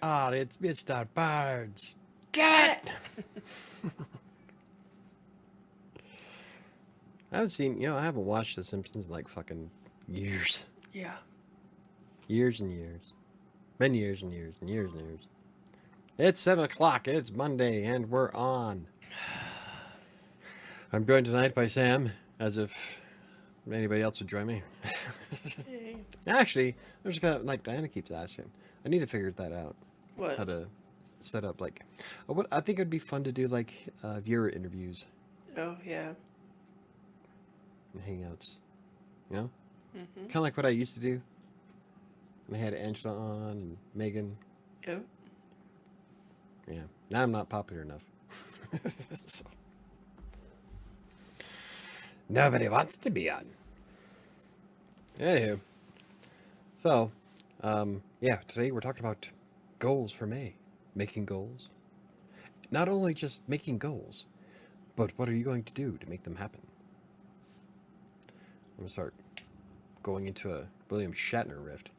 Ah, it's Mr. Birds. Get it! I haven't seen, I haven't watched The Simpsons in like fucking years. Yeah. Years and years. Been years and years and years and years. It's 7 o'clock, it's Monday, and we're on. I'm joined tonight by Sam, as if anybody else would join me. Yay. Actually, there's like Diana keeps asking. I need to figure that out. How What? to set up like, what I think it'd be fun to do like viewer interviews Oh, yeah. and hangouts. You know, Mm-hmm. kind of like what I used to do. And I had Angela on and Megan. Oh. Yeah, now I'm not popular enough. So, nobody wants to be on. Anywho, so yeah, today we're talking about goals for May. Making goals. Not only just making goals, but what are you going to do to make them happen? I'm going to start going into a William Shatner rift.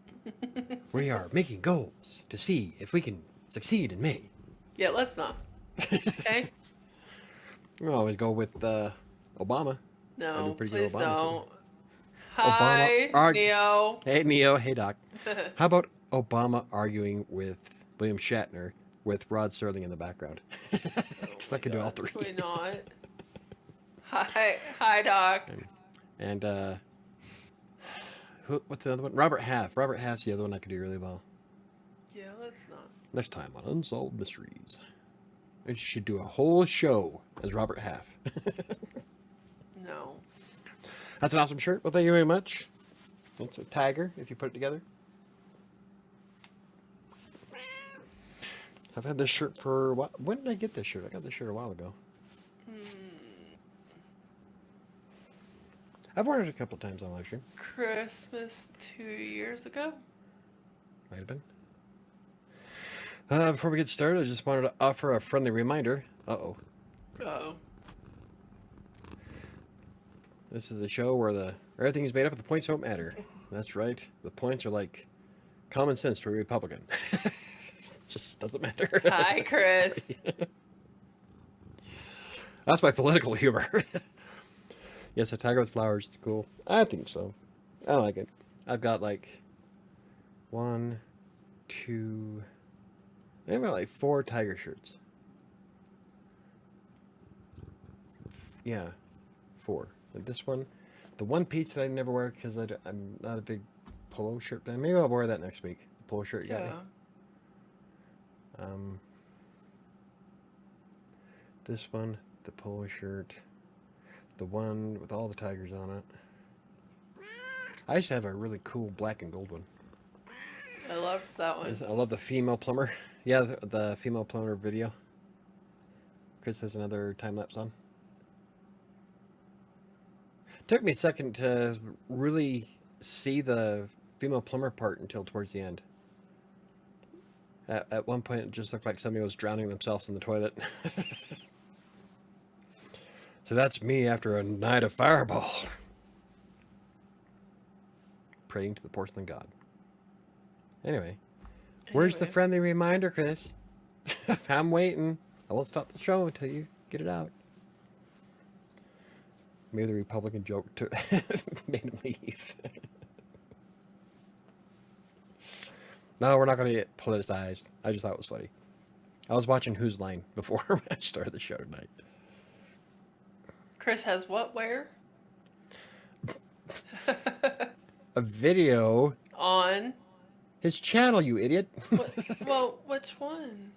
We are making goals to see if we can succeed in May. Yeah, let's not. Okay? We always go with Obama. I do No, pretty please good Obama don't. too. Obama Hi, Neo. Hey Neo, hey Doc. How about Obama arguing with William Shatner with Rod Serling in the background? Because I can do all three. Can we not? Hi, Doc. And what's the other one? Robert Half. Robert Half's the other one I could do really well. Yeah, let's not. Next time on Unsolved Mysteries. I should do a whole show as Robert Half. No. That's an awesome shirt. Well, thank you very much. It's a tiger if you put it together. I've had this shirt for what? When did I get this shirt? I got this shirt a while ago. I've worn it a couple times on live stream. Christmas 2 years ago? Might have been. Before we get started, I just wanted to offer a friendly reminder. Uh-oh. Oh. This is a show where everything is made up, but the points don't matter. That's right. The points are like common sense to a Republican. Just doesn't matter. Hi, Chris. That's my political humor. Yes, a tiger with flowers. It's cool. I think so. I like it. I've got like 1, 2. I've got like 4 tiger shirts. Yeah, 4. And this one, the one piece that I never wear because I'm not a big polo shirt fan. Maybe I'll wear that next week. The polo shirt you got me. This one, the polo shirt, the one with all the tigers on it. I used to have a really cool black and gold one. I love that one. I love the female plumber. Yeah, the female plumber video. Chris has another time lapse on. Took me a second to really see the female plumber part until towards the end. At one point, it just looked like somebody was drowning themselves in the toilet. So that's me after a night of Fireball. Praying to the porcelain god. Anyway, where's the friendly reminder, Chris? I'm waiting. I won't stop the show until you get it out. Maybe the Republican joke made him leave. No, we're not going to get politicized. I just thought it was funny. I was watching Whose Line before I started the show tonight. Chris has what where? A video On? his channel, you idiot. Well, which one?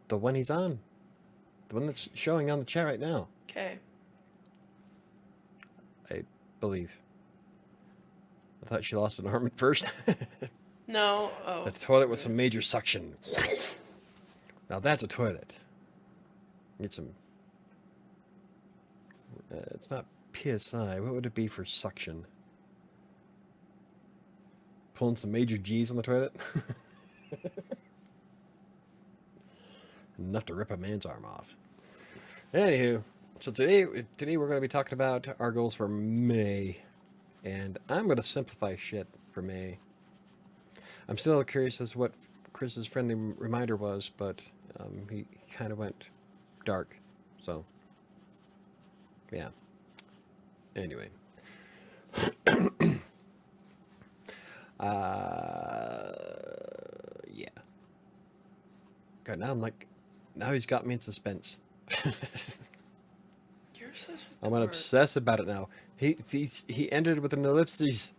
The one he's on. The one that's showing on the chat right now. Okay. I believe. I thought she lost an arm at first. No. Oh. The toilet with some major suction. Now that's a toilet. Need some. It's not PSI. What would it be for suction? Pulling some major G's on the toilet? Enough to rip a man's arm off. Anywho, so today we're going to be talking about our goals for May. And I'm going to simplify shit for May. I'm still curious as to what Chris's friendly reminder was, but he kind of went dark. So, yeah. Anyway. Yeah. God, now he's got me in suspense. You're such a I'm gonna dork. obsess about it now. He ended with an ellipses.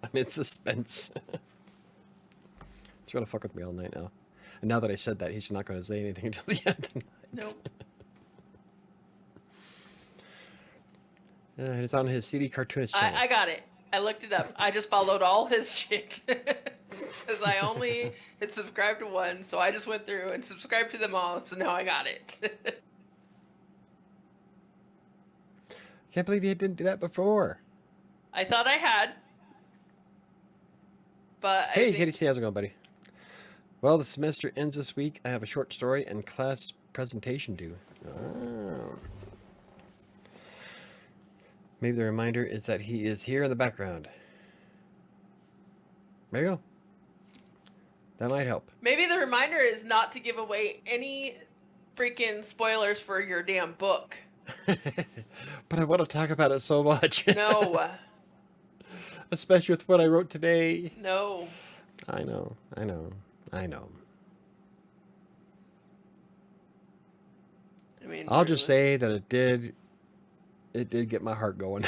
I'm in suspense. He's gonna fuck with me all night now. And now that I said that, he's not gonna say anything until the end of the night. Nope. It's on his CD cartoonist channel. I got it. I looked it up. I just followed all his shit. Because I only had subscribed to one, so I just went through and subscribed to them all, so now I got it. Can't believe you didn't do that before. I thought I had. But Hey, I think... Kitty C, how's it going, buddy? Well, the semester ends this week. I have a short story and class presentation due. Oh. Maybe the reminder is that he is here in the background. There you go. That might help. Maybe the reminder is not to give away any freaking spoilers for your damn book. But I want to talk about it so much. No. Especially with what I wrote today. No. I know. I mean, I'll just say that it did get my heart going.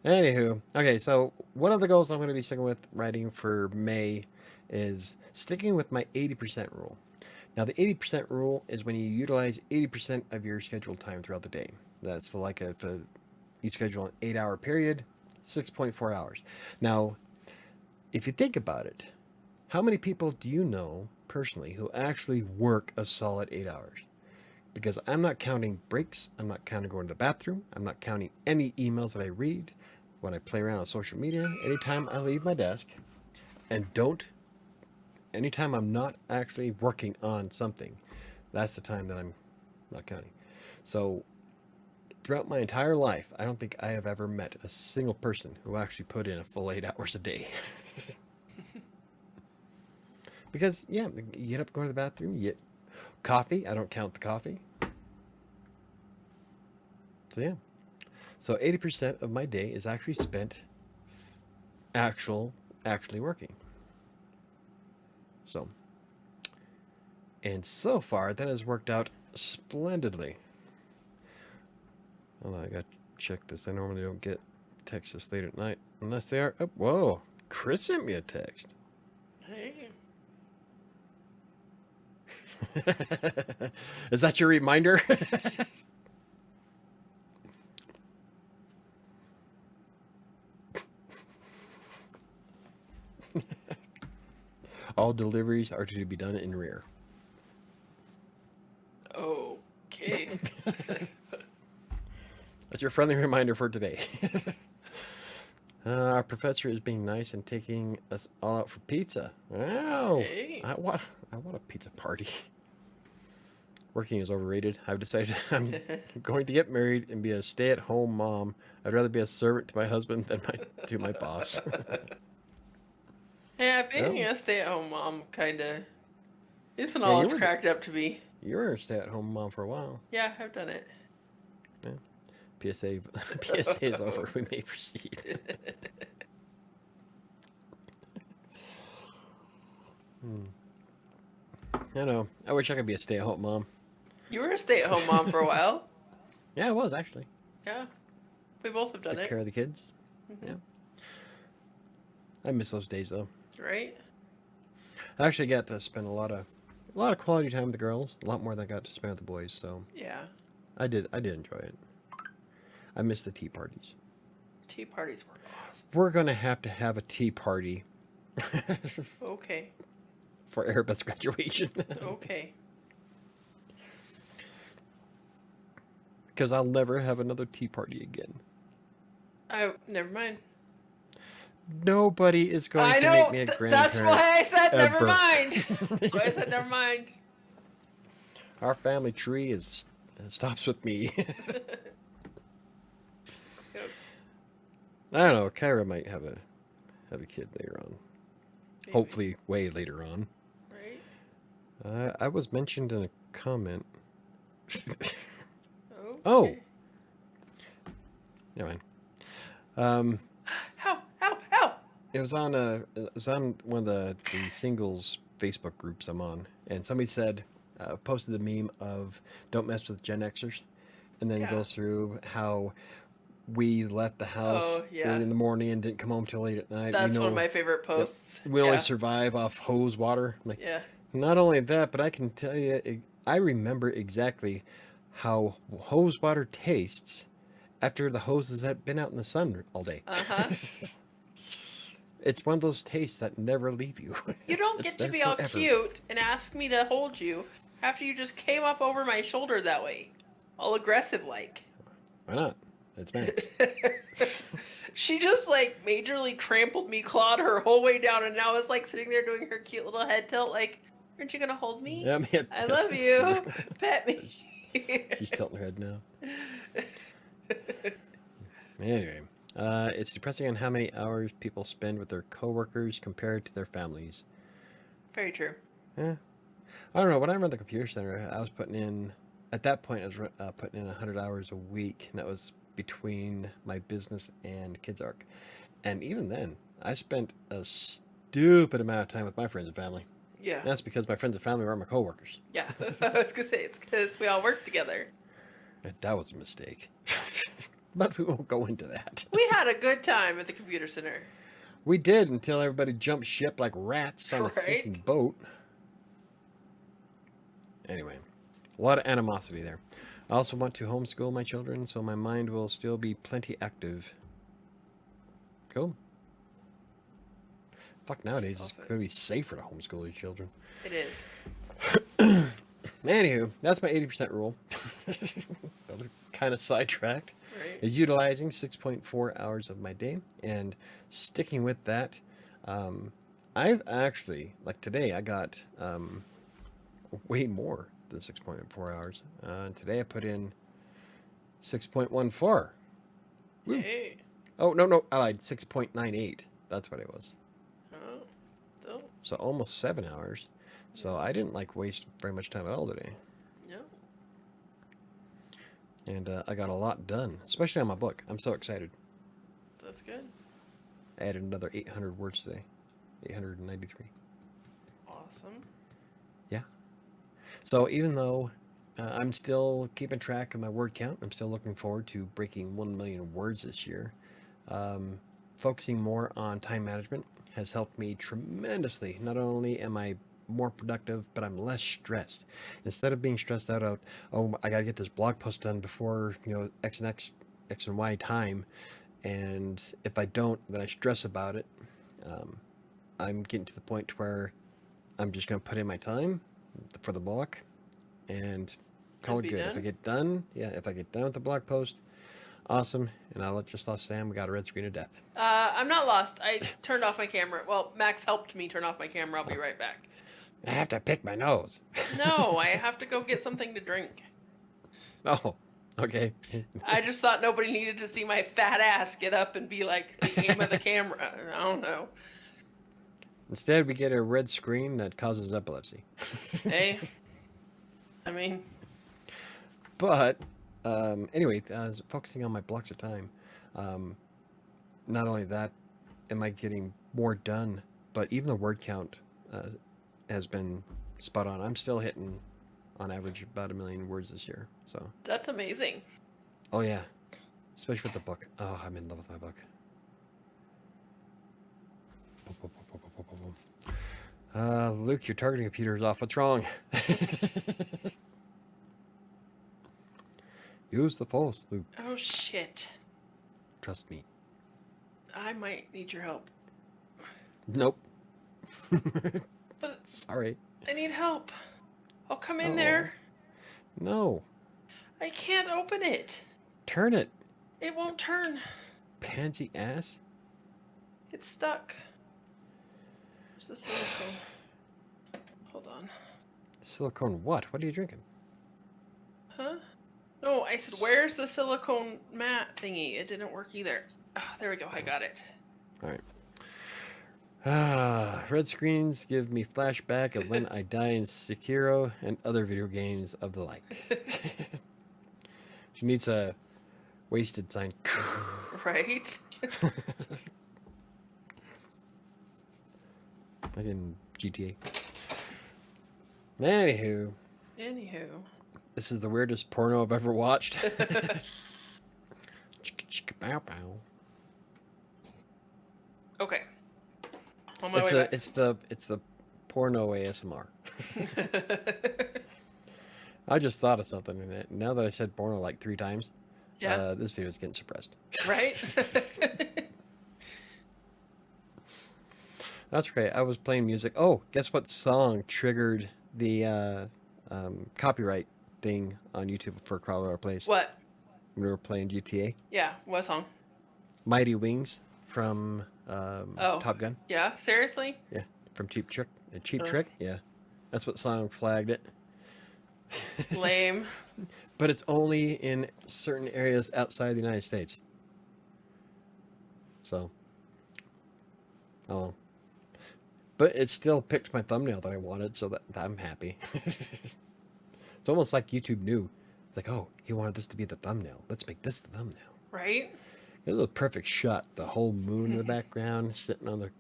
Anywho, okay, so one of the goals I'm going to be sticking with writing for May is sticking with my 80% rule. Now, the 80% rule is when you utilize 80% of your scheduled time throughout the day. That's like if you schedule an 8-hour period, 6.4 hours. Now, if you think about it, how many people do you know personally who actually work a solid 8 hours? Because I'm not counting breaks, I'm not counting going to the bathroom, I'm not counting any emails that I read, when I play around on social media, anytime I leave my desk, and anytime I'm not actually working on something, that's the time that I'm not counting. So, throughout my entire life, I don't think I have ever met a single person who actually put in a full 8 hours a day. Because, yeah, you get up, go to the bathroom, you get coffee. I don't count the coffee. So, yeah. So 80% of my day is actually spent actually working. So, and so far that has worked out splendidly. Hold on, I got to check this. I normally don't get texts this late at night unless they are. Oh, whoa, Chris sent me a text. Hey. Is that your reminder? All deliveries are to be done in rear. Okay. That's your friendly reminder for today. Our professor is being nice and taking us all out for pizza. Wow. Hey. I want a pizza party. Working is overrated. I've decided I'm going to get married and be a stay-at-home mom. I'd rather be a servant to my husband than to my boss. Yeah, being Oh. a stay-at-home mom kinda isn't Yeah, all you it's were cracked up to be. You were a stay-at-home mom for a while. Yeah, I've done it. Yeah. PSA is over. We may proceed. I know. I wish I could be a stay-at-home mom. You were a stay-at-home mom for a while. Yeah, I was actually. Yeah. We both have done Took it. care of the kids. Mhm. Yeah. I miss those days though. Right? I actually got to spend a lot of quality time with the girls. A lot more than I got to spend with the boys. So Yeah. I did enjoy it. I miss the tea parties. Tea parties were awesome. We're gonna have to have a tea party Okay. for Arabette's graduation. Okay. Because I'll never have another tea party again. Never mind. Nobody is going I to know. make me a That's grandparent. why I said never ever. mind. That's why I said never mind. Our family tree stops with me. I don't know. Kyra might have have a kid later on. Maybe. Hopefully, way later on. Right? I was mentioned in a comment. Okay. Oh, never mind. Help! Help! Help! It was on one of the singles Facebook groups I'm on, and somebody said, posted the meme of "Don't mess with Gen Xers," and then Yeah. goes through how we left the house Oh, yeah. early in the morning and didn't come home till late at night. That's we know one of my favorite posts. we only Yeah. survive off hose water. I'm like, Yeah. not only that, but I can tell you, I remember exactly how hose water tastes after the hoses have been out in the sun all day. Uh-huh. It's one of those tastes that never leave you. You don't It's get to there be all forever. cute and ask me to hold you after you just came up over my shoulder that way. All aggressive like. Why not? It's Max. She just like majorly trampled me, clawed her whole way down, and now is like sitting there doing her cute little head tilt like, aren't you gonna hold me? Yeah, man, I love you. Pet me. She's tilting her head now. Anyway, it's depressing on how many hours people spend with their coworkers compared to their families. Very true. Yeah. I don't know. When I run the computer center, I was putting in, at that point, I was putting in 100 hours a week, and that was between my business and Kids Arc. And even then, I spent a stupid amount of time with my friends and family. Yeah. That's because my friends and family were my coworkers. Yeah. I was gonna say it's because we all work together. And that was a mistake. But we won't go into that. We had a good time at the computer center. We did until everybody jumped ship like rats on a sinking boat. Anyway, a lot of animosity there. I also want to homeschool my children, so my mind will still be plenty active. Cool. Fuck, nowadays it's going to be safer to homeschool your children. It is. Anywho, that's my 80% rule. Kind of sidetracked. Right. Is utilizing 6.4 hours of my day and sticking with that. I've actually, like today, I got way more than 6.4 hours. Today I put in 6.14. Woo. Hey. Oh, no, I lied. 6.98. That's what it was. Oh. So. So almost 7 hours. So I didn't waste very much time at all today. No. And I got a lot done, especially on my book. I'm so excited. That's good. I added another 800 words today. 893. Awesome. Yeah. So even though I'm still keeping track of my word count, I'm still looking forward to breaking 1 million words this year. Focusing more on time management has helped me tremendously. Not only am I more productive, but I'm less stressed. Instead of being stressed out, oh, I gotta get this blog post done before, X and Y time, and if I don't, then I stress about it. I'm getting to the point where I'm just gonna put in my time for the blog and call it good. If I get done with the blog post, awesome, and I'll just lost Sam. We got a red screen of death. I'm not lost. I turned off my camera. Well, Max helped me turn off my camera. I'll be right back. I have to pick my nose. No, I have to go get something to drink. Oh, okay. I just thought nobody needed to see my fat ass get up and be like the aim of the camera. I don't know. Instead, we get a red screen that causes epilepsy. Hey, I mean. But anyway, focusing on my blocks of time. Not only that, am I getting more done, but even the word count has been spot on. I'm still hitting, on average, about 1 million words this year. So That's amazing. Oh yeah, especially with the book. Oh, I'm in love with my book. Luke, your targeting computer is off. What's wrong? Use the false, Luke. Oh shit. Trust me. I might need your help. Nope. But Sorry. I need help. I'll come in Oh. there. No. I can't open it. Turn it. It won't turn. Pansy ass. It's stuck. Where's the silicone? Hold on. Silicone what? What are you drinking? Huh? No, I said, where's the silicone mat thingy? It didn't work either. Oh, there we go. I got it. All right. Red screens give me flashback of when I die in Sekiro and other video games of the like. She needs a wasted sign. Right? Like in GTA. Anywho, Anywho. this is the weirdest porno I've ever watched. Chicka chicka bow bow. Okay. On my way back. It's the porno ASMR. I just thought of something in it. Now that I said porno like 3 times, Yeah. this video is getting suppressed. Right? That's okay. I was playing music. Oh, guess what song triggered the copyright thing on YouTube for Crowdwater Plays? What? When we were playing GTA. Yeah. What song? Mighty Wings from Oh. Top Gun. Yeah. Seriously? Yeah, from Cheap Trick. Cheap Oh. Trick. Yeah, that's what song flagged it. Lame. But it's only in certain areas outside the United States. So, oh, but it still picked my thumbnail that I wanted, so that I'm happy. It's almost like YouTube knew. It's like, oh, he wanted this to be the thumbnail. Let's make this the thumbnail. Right? It was a perfect shot. The whole moon in the background, sitting on the.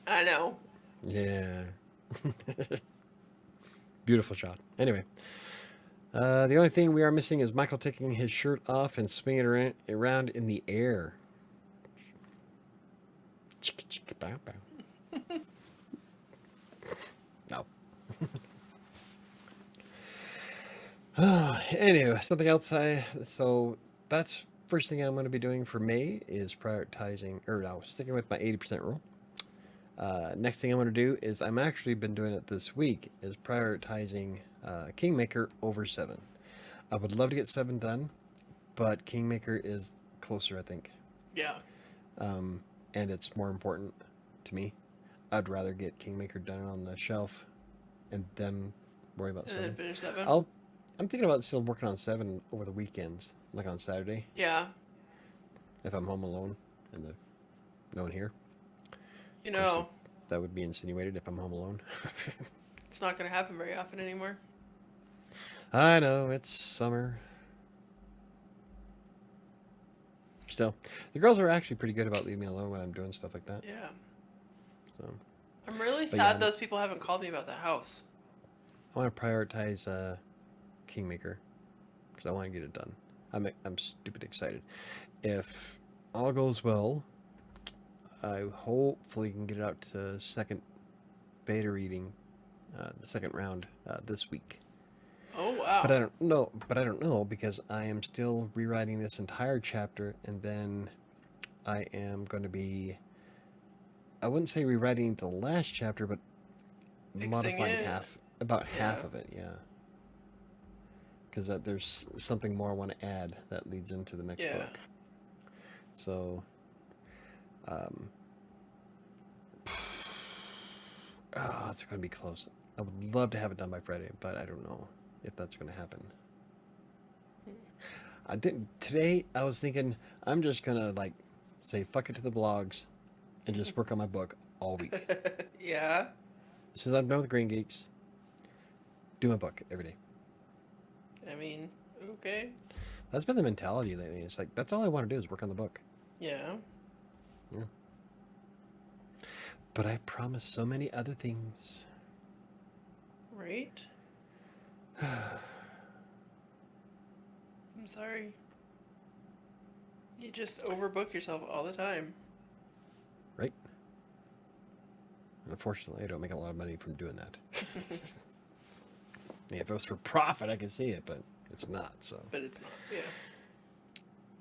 I know. Yeah. Beautiful shot. Anyway. The only thing we are missing is Michael taking his shirt off and swinging it around in the air. Chicka chicka bow bow. No. Anyway, something else. So that's first thing I'm going to be doing for May is prioritizing, or no, sticking with my 80% rule. Next thing I'm going to do is I'm actually been doing it this week is prioritizing Kingmaker over 7. I would love to get 7 done, but Kingmaker is closer, I think. Yeah. And it's more important to me. I'd rather get Kingmaker done on the shelf and then worry about And then 7. finish 7. I'm thinking about still working on 7 over the weekends, like on Saturday, Yeah. if I'm home alone and no one here. You Of course, know, that would be insinuated if I'm home alone. it's not going to happen very often anymore. I know, it's summer. Still, the girls are actually pretty good about leaving me alone when I'm doing stuff like that. Yeah. So I'm really But sad yeah. those people haven't called me about the house. I want to prioritize Kingmaker because I want to get it done. I'm stupid excited. If all goes well, I hopefully can get it out to second beta reading, the second round this week. Oh, wow. But I don't know because I am still rewriting this entire chapter, and then I am going to be, I wouldn't say rewriting the last chapter, but Fixing modifying it. half Yeah. of it, yeah. Because there's something more I want to add that leads into the next Yeah. book. So, it's going to be close. I would love to have it done by Friday, but I don't know if that's going to happen. I think today I was thinking I'm just going to like say fuck it to the blogs and just work on my book all week. Yeah. Since I'm done with Green Geeks, do my book every day. I mean, okay. That's been the mentality lately. It's like that's all I want to do is work on the book. Yeah. But I promise so many other things. Right? I'm sorry. You just overbook yourself all the time. Right? Unfortunately, I don't make a lot of money from doing that. If it was for profit, I could see it, but it's not. So. But it's not.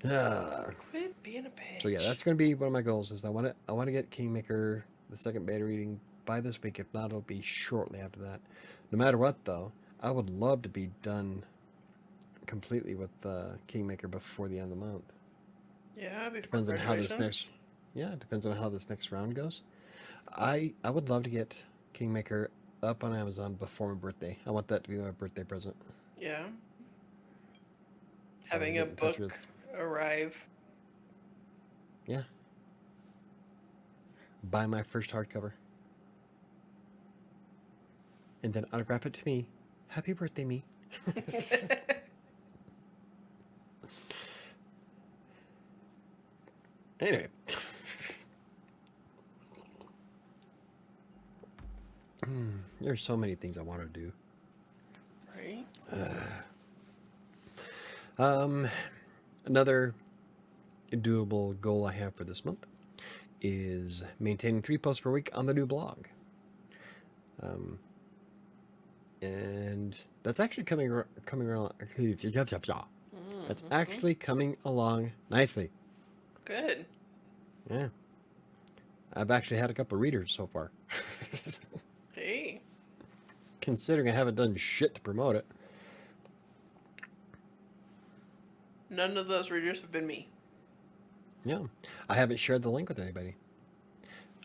Yeah. Quit being a bitch. So yeah, that's going to be one of my goals. Is I want to get Kingmaker the second beta reading by this week. If not, it'll be shortly after that. No matter what, though, I would love to be done completely with Kingmaker before the end of the month. Yeah, before Depends on how this graduation. it depends on how this next round goes. I would love to get Kingmaker up on Amazon before my birthday. I want that to be my birthday present. Yeah. So Having I'll a get in touch book arrive. Yeah. buy my first hardcover, and then autograph it to me. Happy birthday, me. Anyway. There's so many things I want to do. Right? Another doable goal I have for this month is maintaining 3 posts per week on the new blog. And that's actually coming around. That's actually coming along nicely. Good. Yeah. I've actually had a couple of readers so far. Hey. Considering I haven't done shit to promote it. None of those readers have been me. Yeah. I haven't shared the link with anybody.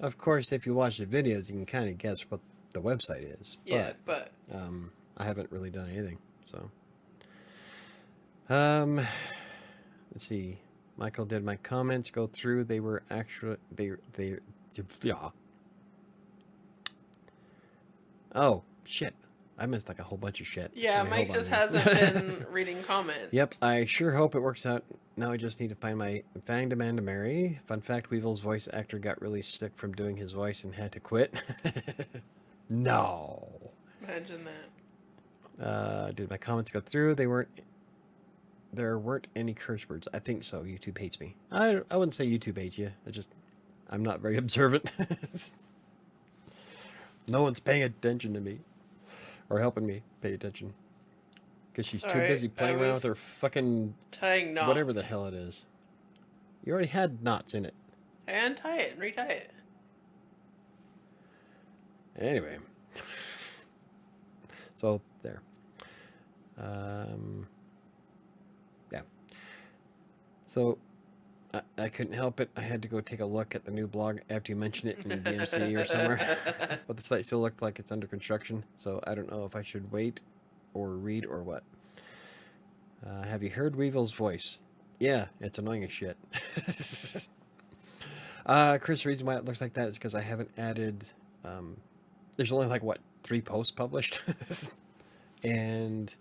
Of course, if you watch the videos, you can kind of guess what the website is. Yeah, but I haven't really done anything, so. Let's see. Michael did my comments go through. They were actually yeah. Oh shit! I missed like a whole bunch of shit. yeah, Okay, Mike hold on just here. hasn't been reading comments. Yep, I sure hope it works out. Now I just need to find my Fanged Amanda Mary. Fun fact, Weevil's voice actor got really sick from doing his voice and had to quit. No. Imagine that. Did my comments go through? There weren't any curse words. I think so. YouTube hates me. I wouldn't say YouTube hates you. I'm not very observant. No one's paying attention to me. Or helping me pay attention. Because she's too Alright, busy playing around with her fucking Tying knots. whatever the hell it is. You already had knots in it. And tie it and retie it. Anyway. So, there. Yeah. So, I couldn't help it. I had to go take a look at the new blog after you mentioned it in BMC or somewhere. But the site still looked like it's under construction, so I don't know if I should wait or read or what. Have you heard Weevil's voice? Yeah, it's annoying as shit. Chris, the reason why it looks like that is because I haven't added... there's only like, what, 3 posts published? And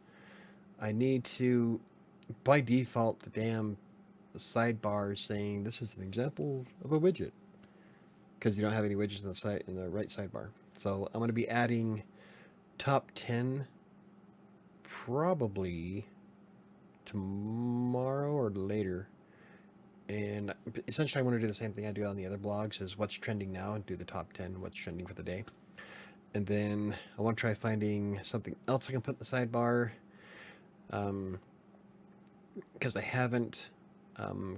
I need to, by default, the damn sidebar is saying this is an example of a widget. Because you don't have any widgets in the site in the right sidebar. So I'm going to be adding top 10 probably tomorrow or later. And essentially I want to do the same thing I do on the other blogs, is what's trending now, and do the top 10, what's trending for the day. And then I want to try finding something else I can put in the sidebar. Because I haven't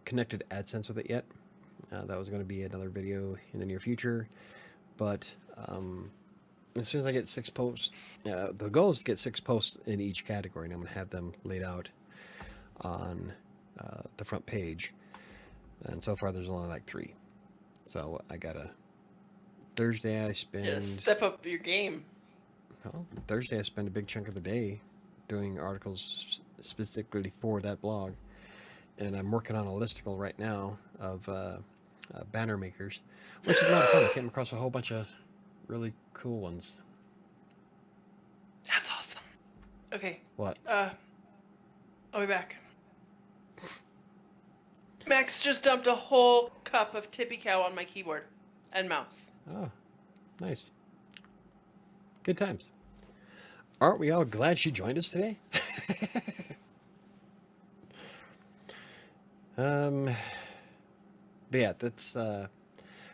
connected AdSense with it yet. That was going to be another video in the near future. But as soon as I get 6 posts, the goal is to get 6 posts in each category, and I'm going to have them laid out on the front page. And so far there's only like 3. So I got to... Thursday I spend... Just step up your game. Well, Thursday I spend a big chunk of the day doing articles specifically for that blog. And I'm working on a listicle right now of banner makers, which is a lot of fun. I came across a whole bunch of really cool ones. That's awesome. Okay. What? I'll be back. Max just dumped a whole cup of Tippy Cow on my keyboard and mouse. Oh, nice. Good times. Aren't we all glad she joined us today? But yeah, that's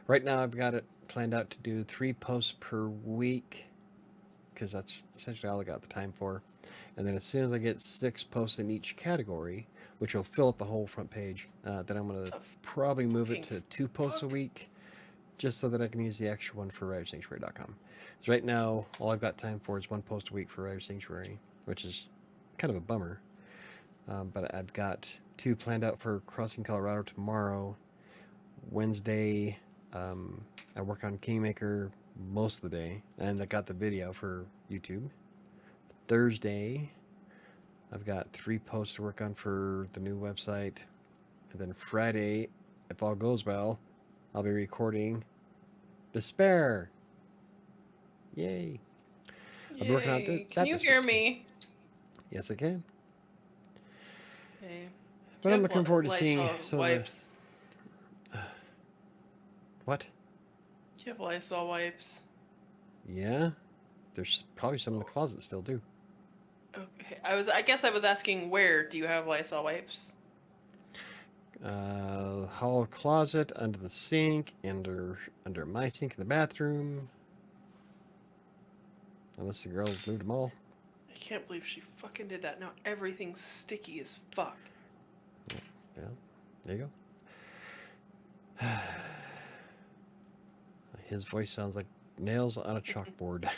right now I've got it planned out to do 3 posts per week, because that's essentially all I got the time for. And then as soon as I get 6 posts in each category, which will fill up the whole front page, then I'm going to probably move it to 2 posts a week, just so that I can use the extra one for WriterSanctuary.com. So right now, all I've got time for is 1 post a week for WriterSanctuary, which is kind of a bummer. But I've got 2 planned out for Crossing Colorado tomorrow. Wednesday, I work on Kingmaker most of the day, and I got the video for YouTube. Thursday, I've got 3 posts to work on for the new website. And then Friday, if all goes well, I'll be recording Despair. Yay. I've been working on Yay. that Can you this hear week. me? Yes, I can. Okay. But I'm looking forward to seeing Lysol some wipes? of the... What? Do you have Lysol wipes? Yeah. There's probably some in the closet still, too. Okay. I guess I was asking, where do you have Lysol wipes? Hall closet, under the sink, under my sink in the bathroom. Unless the girls moved them all. I can't believe she fucking did that. Now everything's sticky as fuck. Yeah, there you go. His voice sounds like nails on a chalkboard.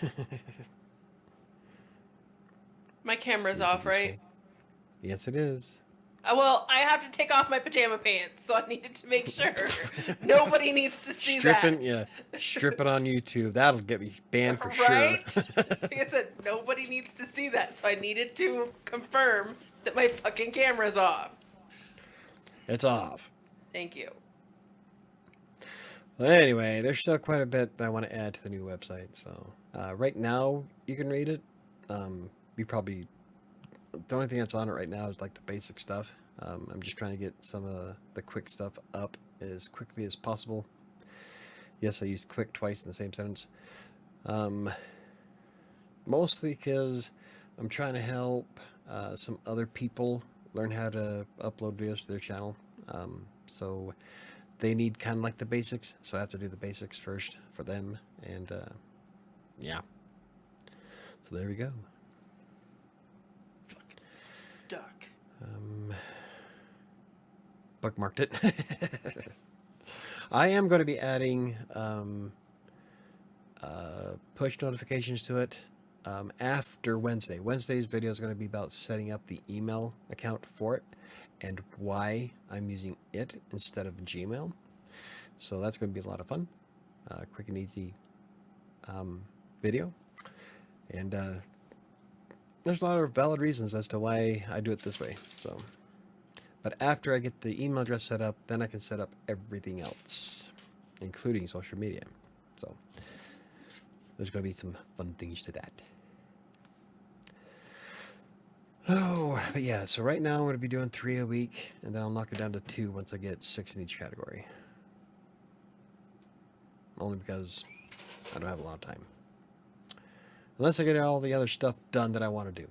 My camera's off, right? Yes, it is. Well, I have to take off my pajama pants, so I needed to make sure nobody needs to see Stripping, that. yeah, strip it on YouTube. That'll get me banned for Right? sure. Like I said, nobody needs to see that, so I needed to confirm that my fucking camera's off. It's off. Thank you. Well, anyway, there's still quite a bit that I want to add to the new website. So right now you can read it. You probably the only thing that's on it right now is like the basic stuff. I'm just trying to get some of the quick stuff up as quickly as possible. Yes, I used quick twice in the same sentence. Mostly because I'm trying to help some other people learn how to upload videos to their channel. So they need kind of like the basics. So I have to do the basics first for them. And yeah. So there we go. Duck. Bookmarked it. I am going to be adding push notifications to it after Wednesday. Wednesday's video is going to be about setting up the email account for it and why I'm using it instead of Gmail. So that's going to be a lot of fun. Quick and easy video. And there's a lot of valid reasons as to why I do it this way. So, but after I get the email address set up, then I can set up everything else, including social media. So there's going to be some fun things to that. Oh, but yeah, so right now I'm going to be doing 3 a week, and then I'll knock it down to 2 once I get 6 in each category. Only because I don't have a lot of time. Unless I get all the other stuff done that I want to do.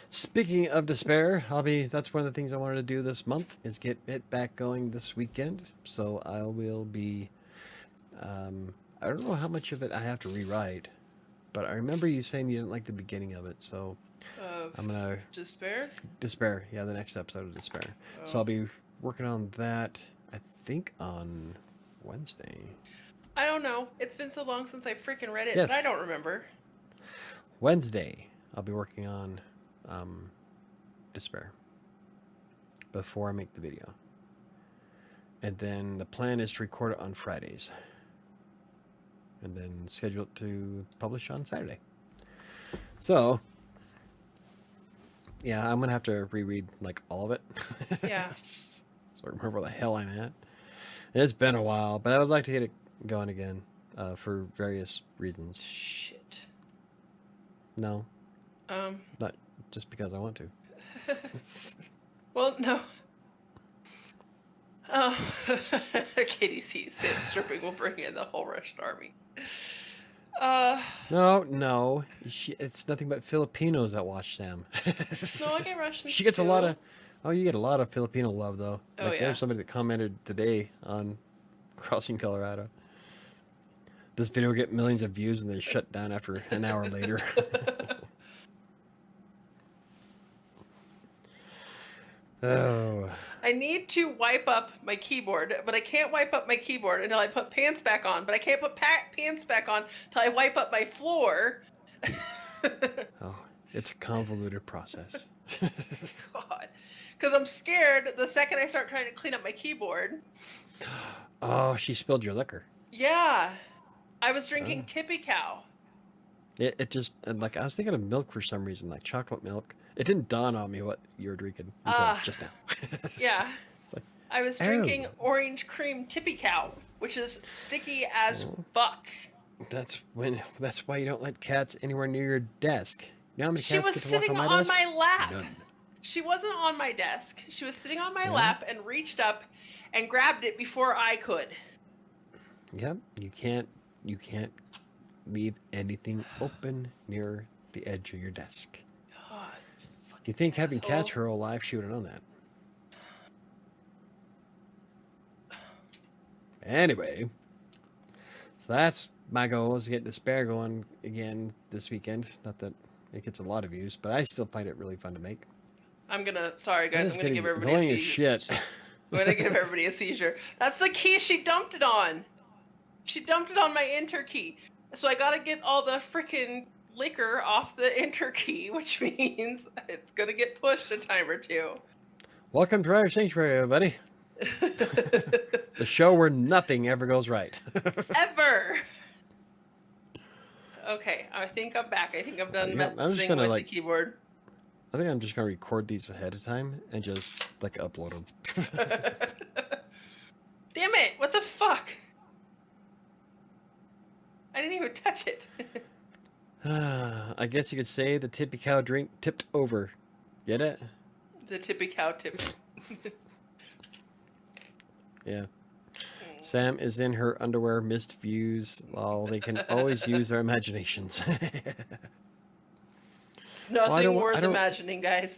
Speaking of despair, that's one of the things I wanted to do this month, is get it back going this weekend. So I will be, I don't know how much of it I have to rewrite, but I remember you saying you didn't like the beginning of it, so I'm gonna... Despair? Yeah, the next episode of Despair. Oh. So I'll be working on that, I think, on Wednesday. I don't know. It's been so long since I freaking read it, Yes. but I don't remember. Wednesday, I'll be working on Despair before I make the video. And then the plan is to record it on Fridays. And then schedule it to publish on Saturday. So, yeah, I'm going to have to reread, like, all of it. Yeah. So I remember where the hell I'm at. It's been a while, but I would like to get it going again for various reasons. Shit. No. Not just because I want to. Well, no. Oh, Katie sees it. Stripping will bring in the whole Russian army. No. It's nothing but Filipinos that watch them. No, I get Russians She gets a too. lot of... Oh, you get a lot of Filipino love, though. Oh, like, yeah. There's somebody that commented today on Crossing Colorado. This video will get millions of views and then shut down after an hour later. Oh. I need to wipe up my keyboard, but I can't wipe up my keyboard until I put pants back on. But I can't put pants back on until I wipe up my floor. Oh, it's a convoluted process. God. Because I'm scared the second I start trying to clean up my keyboard. Oh, she spilled your liquor. Yeah. I was drinking Tippy Cow. It just, like, I was thinking of milk for some reason, like chocolate milk. It didn't dawn on me what you were drinking until just now. Yeah. I was drinking orange cream Tippy Cow, which is sticky as fuck. That's why you don't let cats anywhere near your desk. You know how many She cats was get to walk sitting on my on desk? my lap. None. She wasn't on my desk. She was sitting on my Yeah. lap and reached up and grabbed it before I could. Yep. You can't leave anything open near the edge of your desk. God, You think having asshole. cats her whole life, she would have known that. Anyway, so that's my goal, is to get Despair going again this weekend. Not that it gets a lot of views, but I still find it really fun to make. Sorry guys, I'm gonna give everybody annoying a as seizure. shit. I'm gonna give everybody a seizure. That's the key she dumped it on. She dumped it on my enter key. So I gotta get all the freaking liquor off the enter key, which means it's gonna get pushed a time or two. Welcome to WriterSanctuary, everybody. The show where nothing ever goes right. Ever. Okay, I think I'm back. I think I'm done messing with the keyboard. I think I'm just gonna record these ahead of time and just like upload them. Damn it! What the fuck? I didn't even touch it. I guess you could say the Tippy Cow drink tipped over. Get it? The Tippy Cow tipped. Yeah. Sam is in her underwear, missed views, while they can always use their imaginations. It's nothing worth imagining, guys.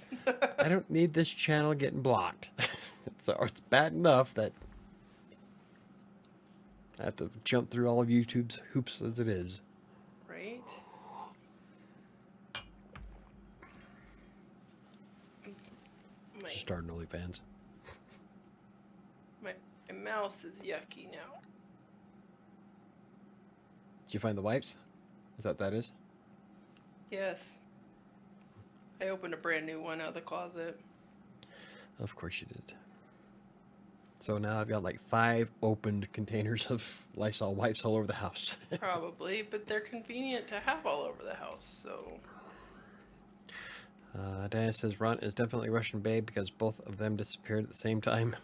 I don't need this channel getting blocked. So it's bad enough that I have to jump through all of YouTube's hoops as it is. Right? Just starting OnlyFans. My mouse is yucky now. Did you find the wipes? Is that is? Yes. I opened a brand new one out of the closet. Of course you did. So now I've got like 5 opened containers of Lysol wipes all over the house. Probably, but they're convenient to have all over the house, so... Diana says Ron is definitely Russian Babe because both of them disappeared at the same time.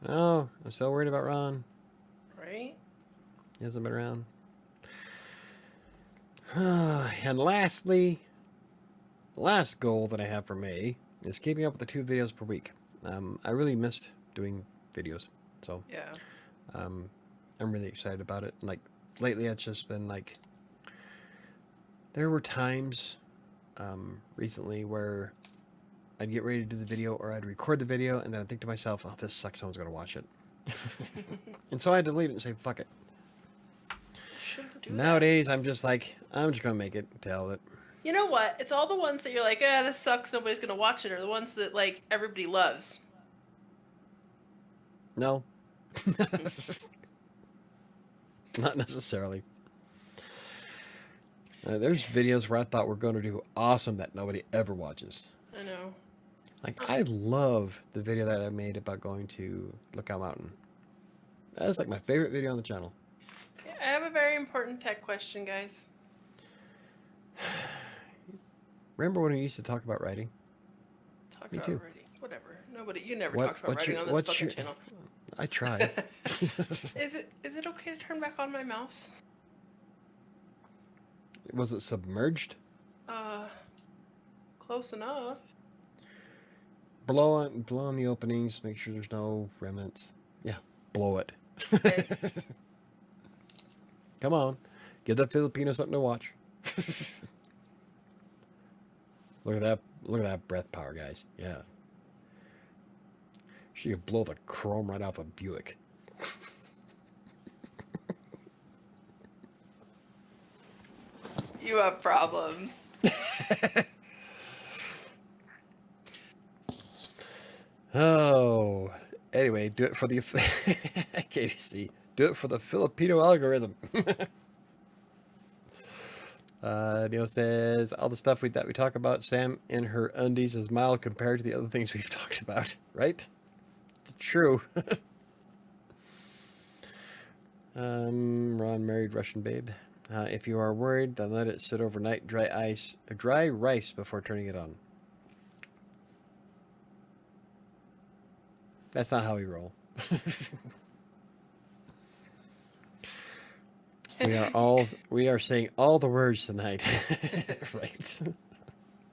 No, I'm still worried about Ron. Right? He hasn't been around. And lastly, the last goal that I have for May is keeping up with the 2 videos per week. I really missed doing videos, so yeah. I'm really excited about it. Like lately, it's just been like there were times recently where I'd get ready to do the video, or I'd record the video, and then I'd think to myself, "Oh, this sucks. Someone's gonna watch it," and so I delete it and say, "Fuck it." Nowadays, I'm just like, I'm just gonna make it, tell it. You know what? It's all the ones that you're like, this sucks, nobody's gonna watch it, or the ones that like everybody loves. No. Not necessarily. There's videos where I thought we're going to do awesome that nobody ever watches. I know. Like, I love the video that I made about going to Lookout Mountain. That is like my favorite video on the channel. Okay, I have a very important tech question, guys. Remember when we used to talk about writing? Me too. Writing. Whatever. You never talked about writing on this fucking channel. I tried. Is it okay to turn back on my mouse? Was it submerged? Close enough. Blow on the openings. Make sure there's no remnants. Yeah, blow it. Okay. Come on, give the Filipino something to watch. Look at that! Look at that breath power, guys. Yeah, she could blow the chrome right off a Buick. You have problems. Oh, anyway, do it for the KDC. Do it for the Filipino algorithm. Neil says all the stuff that we talk about, Sam in her undies, is mild compared to the other things we've talked about, right? It's true. Ron married Russian Babe. If you are worried, then let it sit overnight. Dry rice before turning it on. That's not how we roll. We are saying all the words tonight. Right.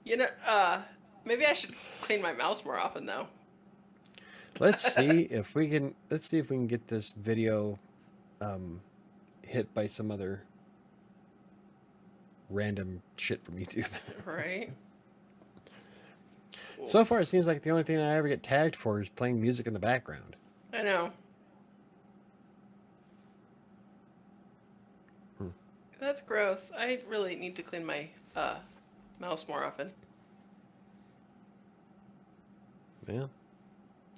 You know, maybe I should clean my mouse more often though. Let's see if we can get this video hit by some other random shit from YouTube. Right. So far, it seems like the only thing I ever get tagged for is playing music in the background. I know. That's gross. I really need to clean my mouse more often. Yeah.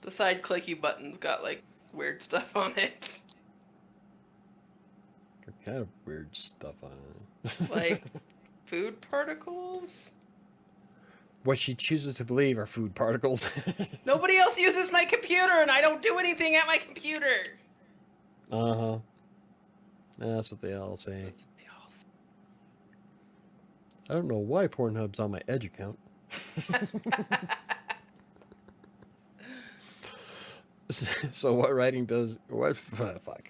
The side clicky buttons got like weird stuff on it. What kind of weird stuff on it? Like food particles? What she chooses to believe are food particles. Nobody else uses my computer and I don't do anything at my computer. Uh-huh. That's what they all say. I don't know why Pornhub's on my Edge account. So what writing does... What... Fuck.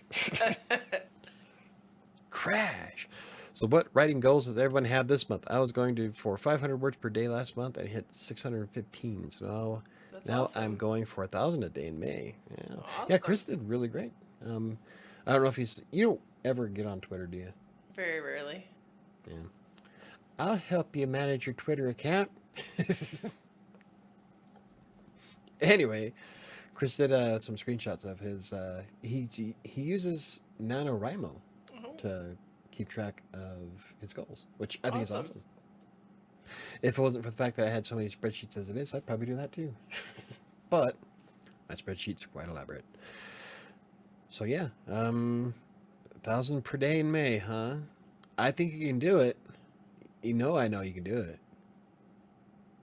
Crash. So what writing goals does everyone have this month? I was going for 500 words per day last month and hit 615. So now awesome. I'm going for 1,000 a day in May. Yeah, Awesome. yeah. Chris did really great. I don't know if you don't ever get on Twitter, do you? Very rarely. Yeah. I'll help you manage your Twitter account. Anyway, Chris did some screenshots of his. He uses NaNoWriMo to keep track of his goals, which I think is awesome. If it wasn't for the fact that I had so many spreadsheets as it is, I'd probably do that too. But my spreadsheet's quite elaborate. So yeah, 1,000 per day in May, huh? I think you can do it. I know you can do it.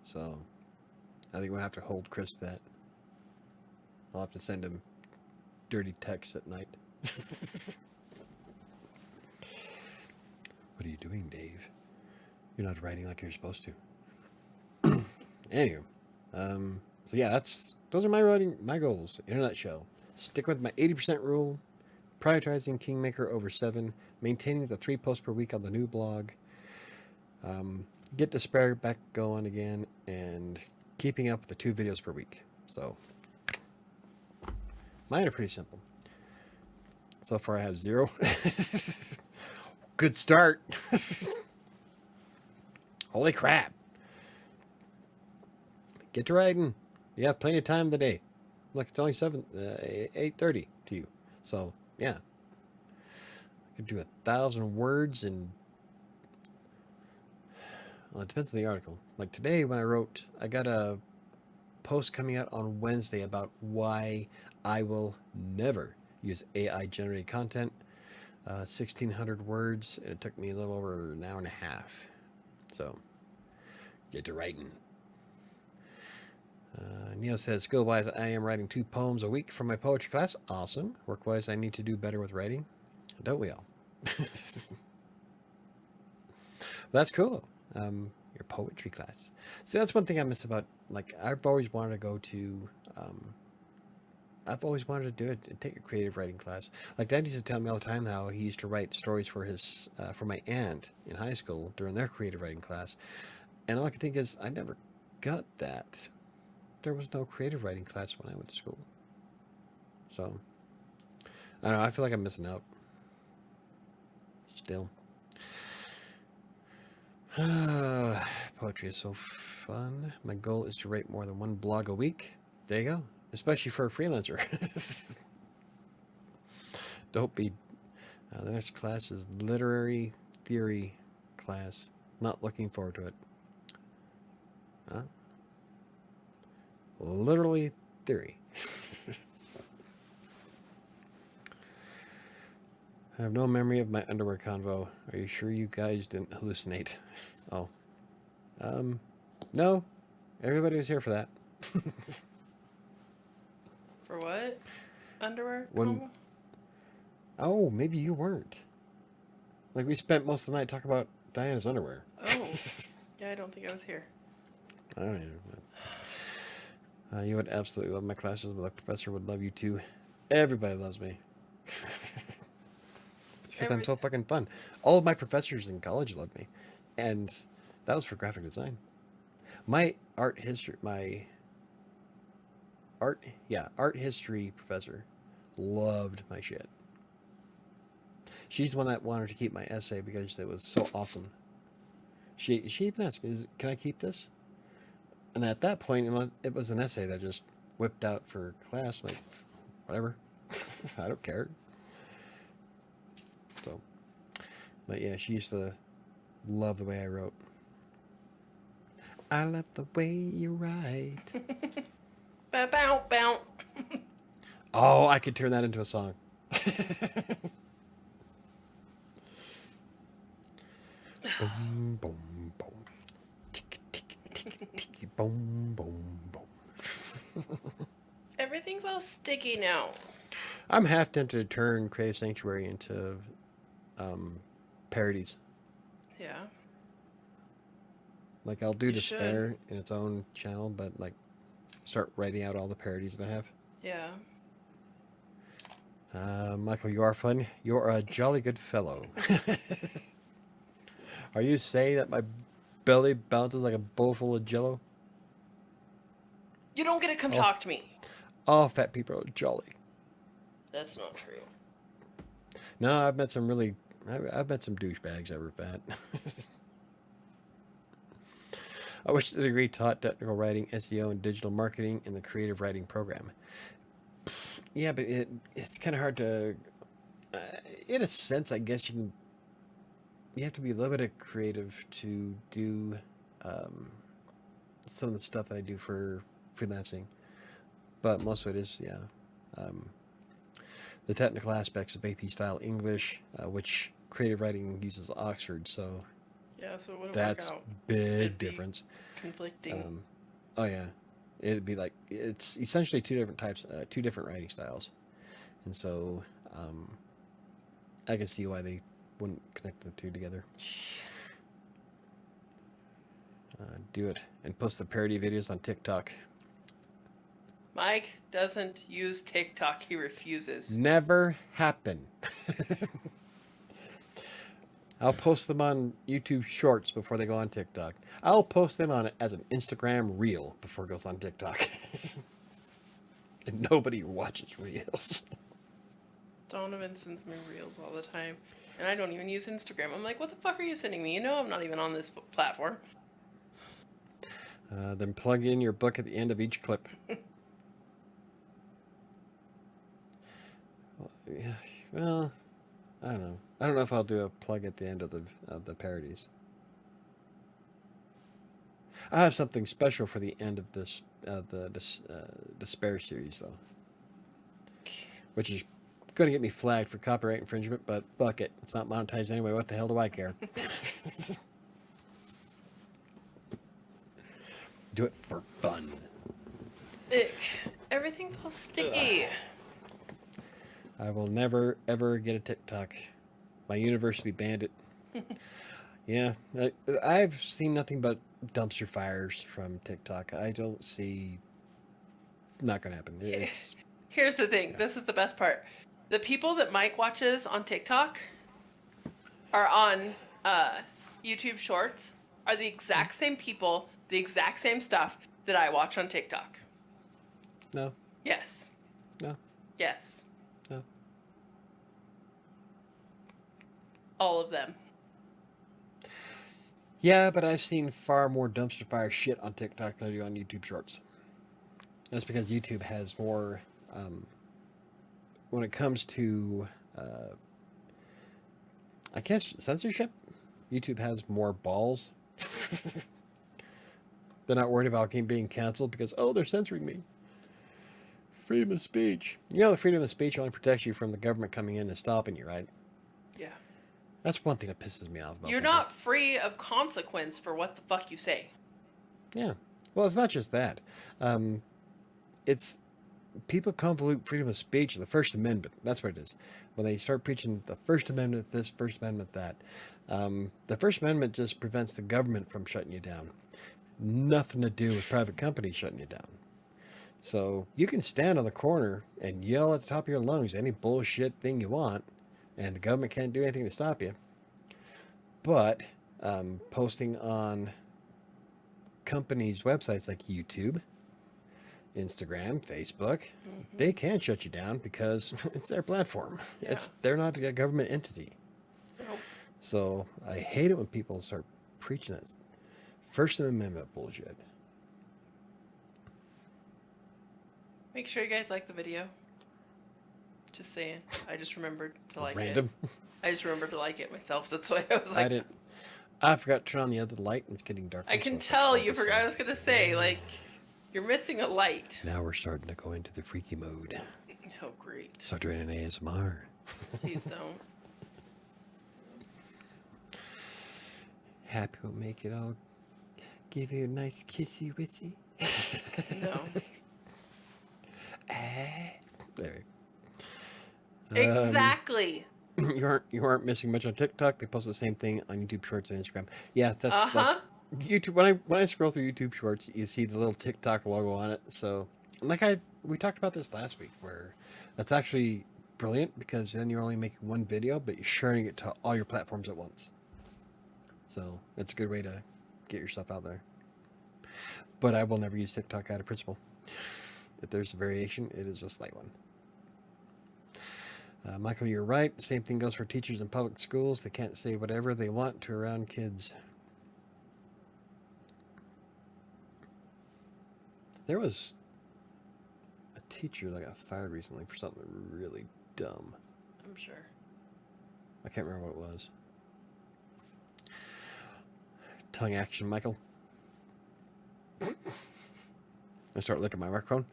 So I think we'll have to hold Chris to that. I'll have to send him dirty texts at night. What are you doing, Dave? You're not writing like you're supposed to. Anyway, so yeah, those are my goals in a nutshell. Stick with my 80% rule, prioritizing Kingmaker over 7, maintaining the 3 posts per week on the new blog, get Despair back going again, and keeping up with the 2 videos per week. So mine are pretty simple. So far I have 0. Good start. Holy crap. Get to writing. You have plenty of time in the day. Look, it's only 8:30 to you. So, yeah. I could do 1,000 words and... Well, it depends on the article. Like today when I got a post coming out on Wednesday about why I will never use AI-generated content. 1,600 words, and it took me a little over an hour and a half. So, get to writing. Neo says, skill-wise, I am writing 2 poems a week for my poetry class. Awesome. Work-wise, I need to do better with writing. Don't we all? That's cool. Your poetry class. See, that's one thing I miss about, like, I've always wanted to go to... I've always wanted to do it and take a creative writing class. Like Dad used to tell me all the time how he used to write stories for my aunt in high school during their creative writing class. And all I can think is, I never got that. There was no creative writing class when I went to school. So, I don't know, I feel like I'm missing out. Still. Poetry is so fun. My goal is to write more than 1 blog a week. There you go. Especially for a freelancer. Don't be... the next class is literary theory class. Not looking forward to it. Huh? Literally theory. I have no memory of my underwear convo. Are you sure you guys didn't hallucinate? Oh. No. Everybody was here for that. For what? Underwear? Oh, maybe you weren't. Like, we spent most of the night talking about Diana's underwear. Oh. Yeah, I don't think I was here. I don't You would absolutely love my classes, but the professor would love you too. Everybody loves me. Because I'm so fucking fun. All of my professors in college loved me. And that was for graphic design. My art history professor loved my shit. She's the one that wanted to keep my essay because it was so awesome. She even asked, "Can I keep this?" And at that point, it was an essay that just whipped out for class. Like, whatever, I don't care. So, but yeah, she used to love the way I wrote. I love the way you write. Bow, bow. Oh, I could turn that into a song. Boom, boom, boom. Tick, tick, tick, tick, boom, boom, boom. Everything's all sticky now. I'm half tempted to turn WriterSanctuary into parodies. Yeah. Like, I'll do You Despair in its own channel, but like start writing out all the parodies that I have. Yeah. Michael, you are fun. You're a jolly good fellow. Are you saying that my belly bounces like a bowl full of jello? You don't get to come talk to me. All fat people are jolly. That's not true. No, I've met some douchebags that were fat. I wish the degree taught technical writing, SEO, and digital marketing in the creative writing program. Yeah, but it's kind of hard to. In a sense, I guess you have to be a little bit of creative to do some of the stuff that I do for freelancing. But most of it is, the technical aspects of AP style English, which creative writing uses Oxford, so Yeah, so it wouldn't that's work out. big difference. Conflicting. Oh yeah, it'd be like it's essentially two different writing styles, and so I can see why they wouldn't connect the two together. Do it and post the parody videos on TikTok. Mike doesn't use TikTok. He refuses. Never happen. I'll post them on YouTube Shorts before they go on TikTok. I'll post them on as an Instagram Reel before it goes on TikTok. And nobody watches Reels. Donovan sends me reels all the time. And I don't even use Instagram. I'm like, what the fuck are you sending me? You know I'm not even on this platform. Then plug in your book at the end of each clip. Well, I don't know. I don't know if I'll do a plug at the end of the parodies. I have something special for the end of the Despair series, though, which is going to get me flagged for copyright infringement. But fuck it, it's not monetized anyway. What the hell do I care? Do it for fun. Ick. Everything's all sticky. I will never ever get a TikTok. My university banned it. Yeah, I've seen nothing but dumpster fires from TikTok. I don't see. Not gonna happen. It's Here's the thing. This is the best part. The people that Mike watches on TikTok are on YouTube Shorts are the exact same people, the exact same stuff that I watch on TikTok. no, Yes. no, Yes. no. All of them. Yeah, but I've seen far more dumpster fire shit on TikTok than I do on YouTube Shorts. That's because YouTube has more. When it comes to, I guess, censorship, YouTube has more balls. They're not worried about being canceled because, oh, they're censoring me. Freedom of speech. You know, the freedom of speech only protects you from the government coming in and stopping you, right? Yeah. That's one thing that pisses me off about You're people. not free of consequence for what the fuck you say. Yeah. Well, it's not just that. It's people convolute freedom of speech and the First Amendment. That's what it is. When they start preaching the First Amendment this, First Amendment that. The First Amendment just prevents the government from shutting you down. Nothing to do with private companies shutting you down. So you can stand on the corner and yell at the top of your lungs any bullshit thing you want, and the government can't do anything to stop you. But posting on companies' websites like YouTube, Instagram, Facebook, they can shut you down because it's their platform. Yeah. They're not a government entity. Nope. So I hate it when people start preaching that First Amendment bullshit. Make sure you guys like the video. Just saying. I just remembered to like Random. it. I just remembered to like it myself. That's why I was like. I didn't. I forgot to turn on the other light, and it's getting dark. I can tell you forgot. I was gonna say, like, you're missing a light. Now we're starting to go into the freaky mode. Oh, great. Start doing an ASMR. Please don't. Happy will make it all. Give you a nice kissy wissy. No. There. Exactly. You aren't missing much on TikTok. They post the same thing on YouTube Shorts and Instagram. Yeah, that's like YouTube. When I scroll through YouTube Shorts, you see the little TikTok logo on it. So, we talked about this last week, where that's actually brilliant because then you're only making one video, but you're sharing it to all your platforms at once. So it's a good way to get your stuff out there. But I will never use TikTok out of principle. If there's a variation, it is a slight one. Michael, you're right. Same thing goes for teachers in public schools. They can't say whatever they want to around kids. There was a teacher that got fired recently for something really dumb. I'm sure. I can't remember what it was. Tongue action, Michael. I start licking my microphone.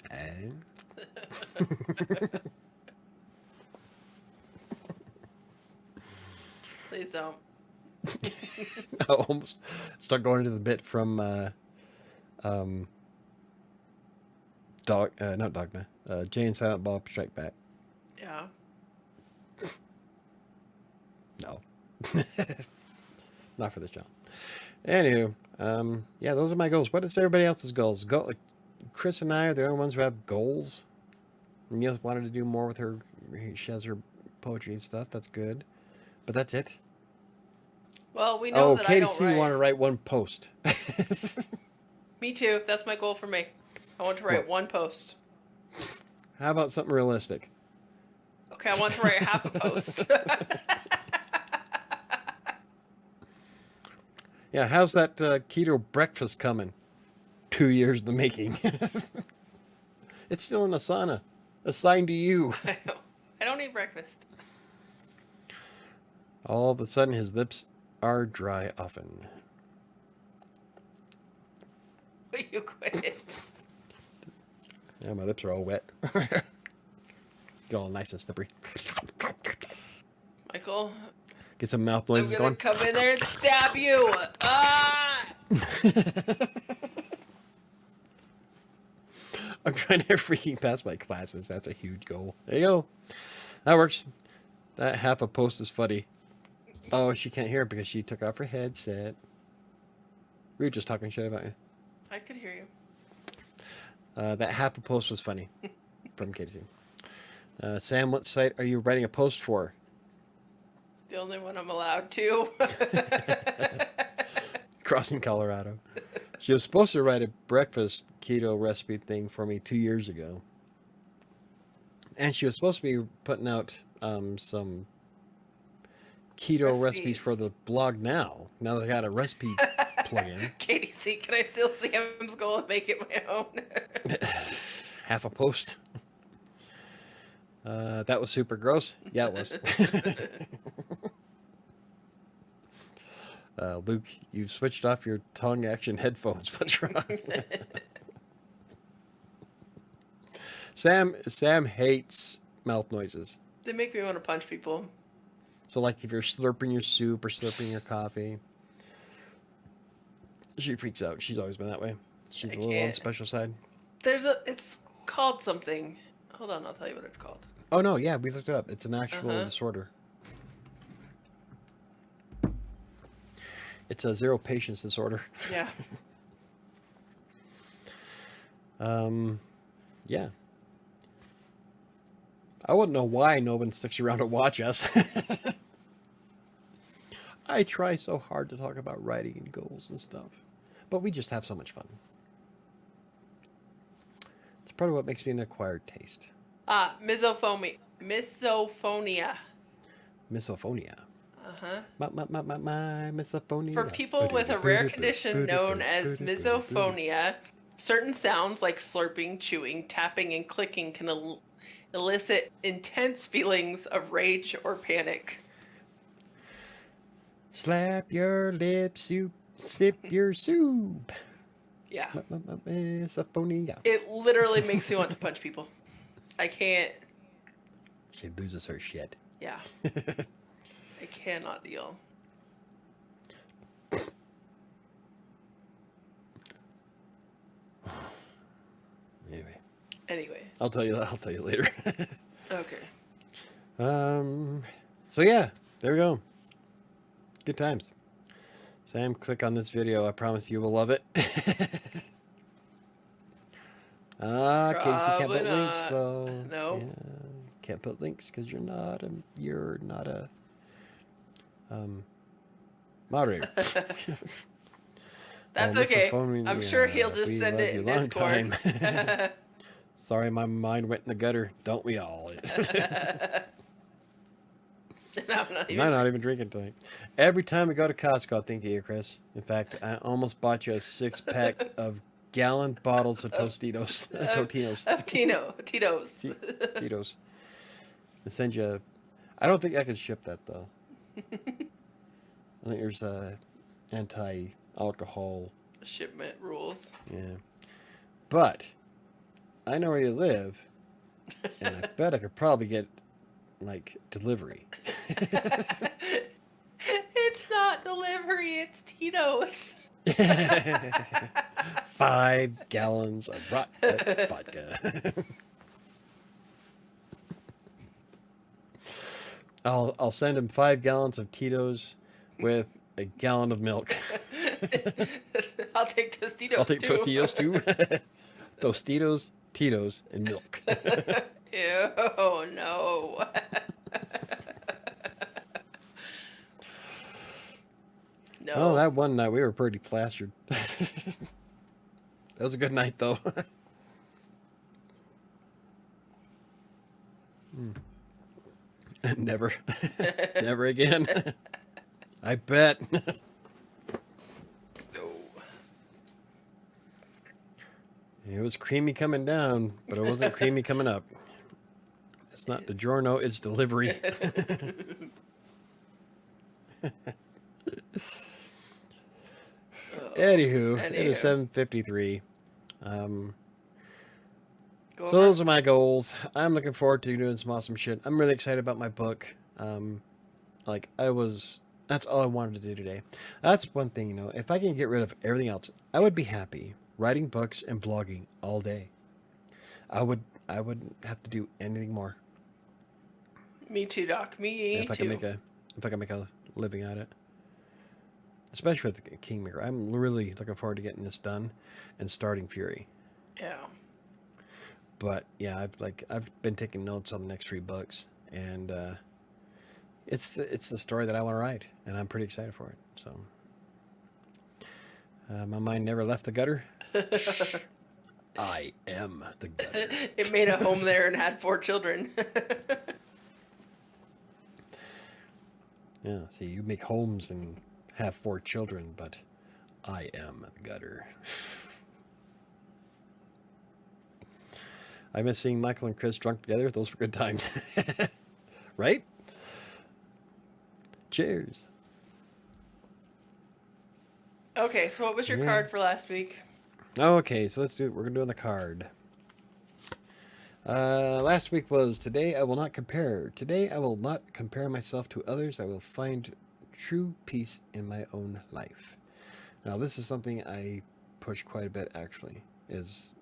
Please don't. I almost start going into the bit from not Dogma. Jay and Silent Bob Strike Back. Yeah. No. Not for this channel. Anywho, yeah, those are my goals. What is everybody else's goals? Chris and I are the only ones who have goals. Neil wanted to do more with her. She has her poetry and stuff. That's good. But that's it. Well, we know that I Katie don't C write. wanted to write one post. Me too. That's my goal for me. I want to write one post. How about something realistic? Okay, I want to write half a post. Yeah, how's that keto breakfast coming? 2 years in the making. It's still in Asana. Assigned to you. I don't eat breakfast. All of a sudden, his lips are dry often. Will you quit? Yeah, my lips are all wet. Get all nice and slippery. Michael, Get some mouth noises I'm gonna going. come in there and stab you. Ah! I'm trying to freaking pass my classes. That's a huge goal. There you go. That works. That half a post is funny. Oh, she can't hear it because she took off her headset. We were just talking shit about you. I could hear you. That half a post was funny. From Casey. Sam, what site are you writing a post for? The only one I'm allowed to. Crossing Colorado. She was supposed to write a breakfast keto recipe thing for me 2 years ago. And she was supposed to be putting out some keto recipes for the blog now. Now they got a recipe plugin. Katie C, can I still see Sam's goal and make it my own? Half a post. That was super gross. Yeah, it was. Luke, you've switched off your tongue action headphones. What's wrong? Sam hates mouth noises. They make me want to punch people. So, like, if you're slurping your soup or slurping your coffee, she freaks out. She's always been that way. She's a little on the special side. It's called something. Hold on, I'll tell you what it's called. Oh, no, yeah, we looked it up. It's an actual disorder. It's a zero patience disorder. Yeah. Yeah. I wouldn't know why no one sticks around to watch us. I try so hard to talk about writing and goals and stuff, but we just have so much fun. It's part of what makes me an acquired taste. Misophonia. Misophonia. Misophonia. Uh-huh. My misophonia. For people with a rare condition known as misophonia, certain sounds like slurping, chewing, tapping, and clicking can elicit intense feelings of rage or panic. Slap your lips, sip your soup. Yeah. Misophonia. It literally makes me want to punch people. I can't. She loses her shit. Yeah. I cannot deal. Anyway. I'll tell you later. Okay. So yeah, there we go. Good times. Sam, click on this video. I promise you will love it. Casey can't put links though. No. Yeah, can't put links because you're not a moderator. That's okay. I'm sure he'll just send it in Discord. Sorry, my mind went in the gutter. Don't we all? No, I'm not even drinking tonight. Every time we go to Costco, I think of you, Chris. In fact, I almost bought you a 6-pack of gallon bottles of Tostitos. Totinos. Tito's. I send you. I don't think I can ship that though. I think there's anti-alcohol shipment rules. Yeah, but I know where you live, and I bet I could probably get like delivery. It's not delivery, it's Tito's. 5 gallons of vodka. I'll send him 5 gallons of Tito's with a gallon of milk. I'll take Tostitos. I'll take Tostitos too. Tostitos, Tito's, and milk. Ew, no. No. Oh, that one night we were pretty plastered. That was a good night, though. Never. Never again. I bet. No. It was creamy coming down, but it wasn't creamy coming up. It's not DiGiorno, it's delivery. Anywho, it is 7:53. So those are my goals. I'm looking forward to doing some awesome shit. I'm really excited about my book. That's all I wanted to do today. That's one thing, you know, if I can get rid of everything else, I would be happy writing books and blogging all day. I wouldn't have to do anything more. Me too, Doc. Me if I can make a living at it. Especially with Kingmaker. I'm really looking forward to getting this done and starting Fury. Yeah. But yeah, I've been taking notes on the next 3 books, and it's the story that I want to write, and I'm pretty excited for it. So my mind never left the gutter. I am the gutter. It made a home there and had 4 children. Yeah. See, you make homes and have 4 children, but I am the gutter. I miss seeing Michael and Chris drunk together. Those were good times. Right? Cheers. Okay, so what was your card for last week? Okay, so let's do it. We're going to do on the card. Last week was Today I Will Not Compare. Today I will not compare myself to others. I will find true peace in my own life. Now, this is something I push quite a bit, actually, is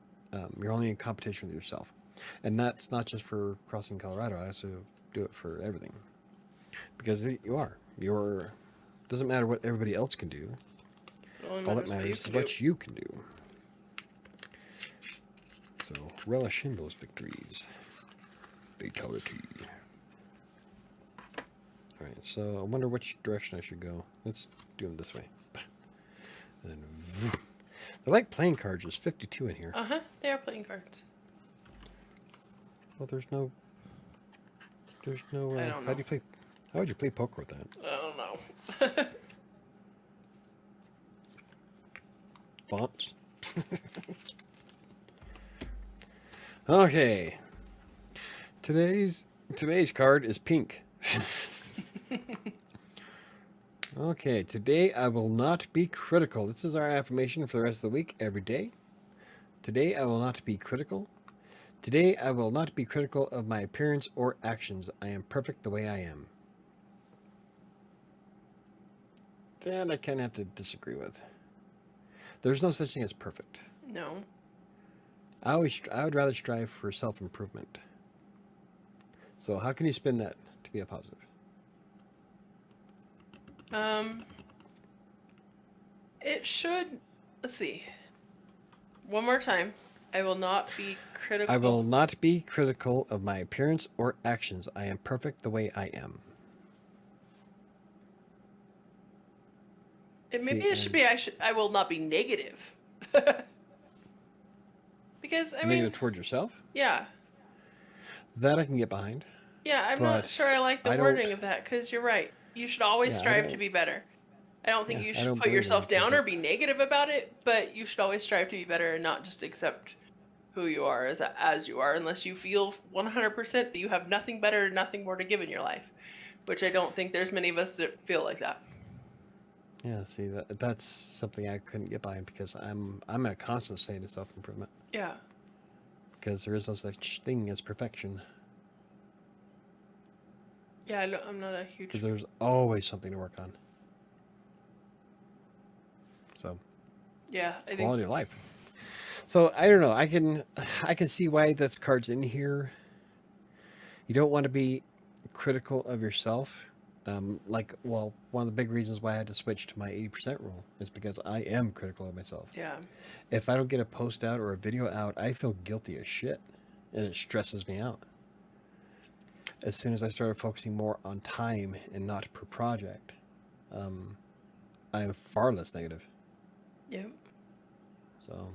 you're only in competition with yourself. And that's not just for crossing Colorado. I also do it for everything. Because you are. Doesn't matter what everybody else can do. All that matters is what you can do. So Relish in those victories. Fatality. Alright, so I wonder which direction I should go. Let's do them this way. And then vroom. They're like playing cards. There's 52 in here. They are playing cards. Well, there's no... There's no... I don't know. How do you play... How would you play poker with that? I don't know. Fonts? Okay. Today's card is pink. Okay, today I will not be critical. This is our affirmation for the rest of the week, every day. Today I will not be critical. Today I will not be critical of my appearance or actions. I am perfect the way I am. That I kind of have to disagree with. There's no such thing as perfect. No. I would rather strive for self-improvement. So how can you spin that to be a positive? It should, let's see. One more time. I will not be critical. I will not be critical of my appearance or actions. I am perfect the way I am. Maybe it should be I will not be negative. Because I mean, negative toward yourself? Yeah. That I can get behind. Yeah, I'm not sure I like the wording of that, because you're right. You should always strive to be better. I don't think you should put yourself down or be negative about it, but you should always strive to be better and not just accept who you are as you are, unless you feel 100% that you have nothing better, nothing more to give in your life, which I don't think there's many of us that feel like that. Yeah, see, that's something I couldn't get behind, because I'm in a constant state of self-improvement. Yeah. Because there is no such thing as perfection. Yeah, I'm not a huge... Because there's always something to work on. So... Yeah, I think... Quality of life. So, I don't know. I can see why this card's in here. You don't want to be critical of yourself. One of the big reasons why I had to switch to my 80% rule is because I am critical of myself. Yeah. If I don't get a post out or a video out, I feel guilty as shit. And it stresses me out. As soon as I started focusing more on time and not per project, I am far less negative. Yep. So,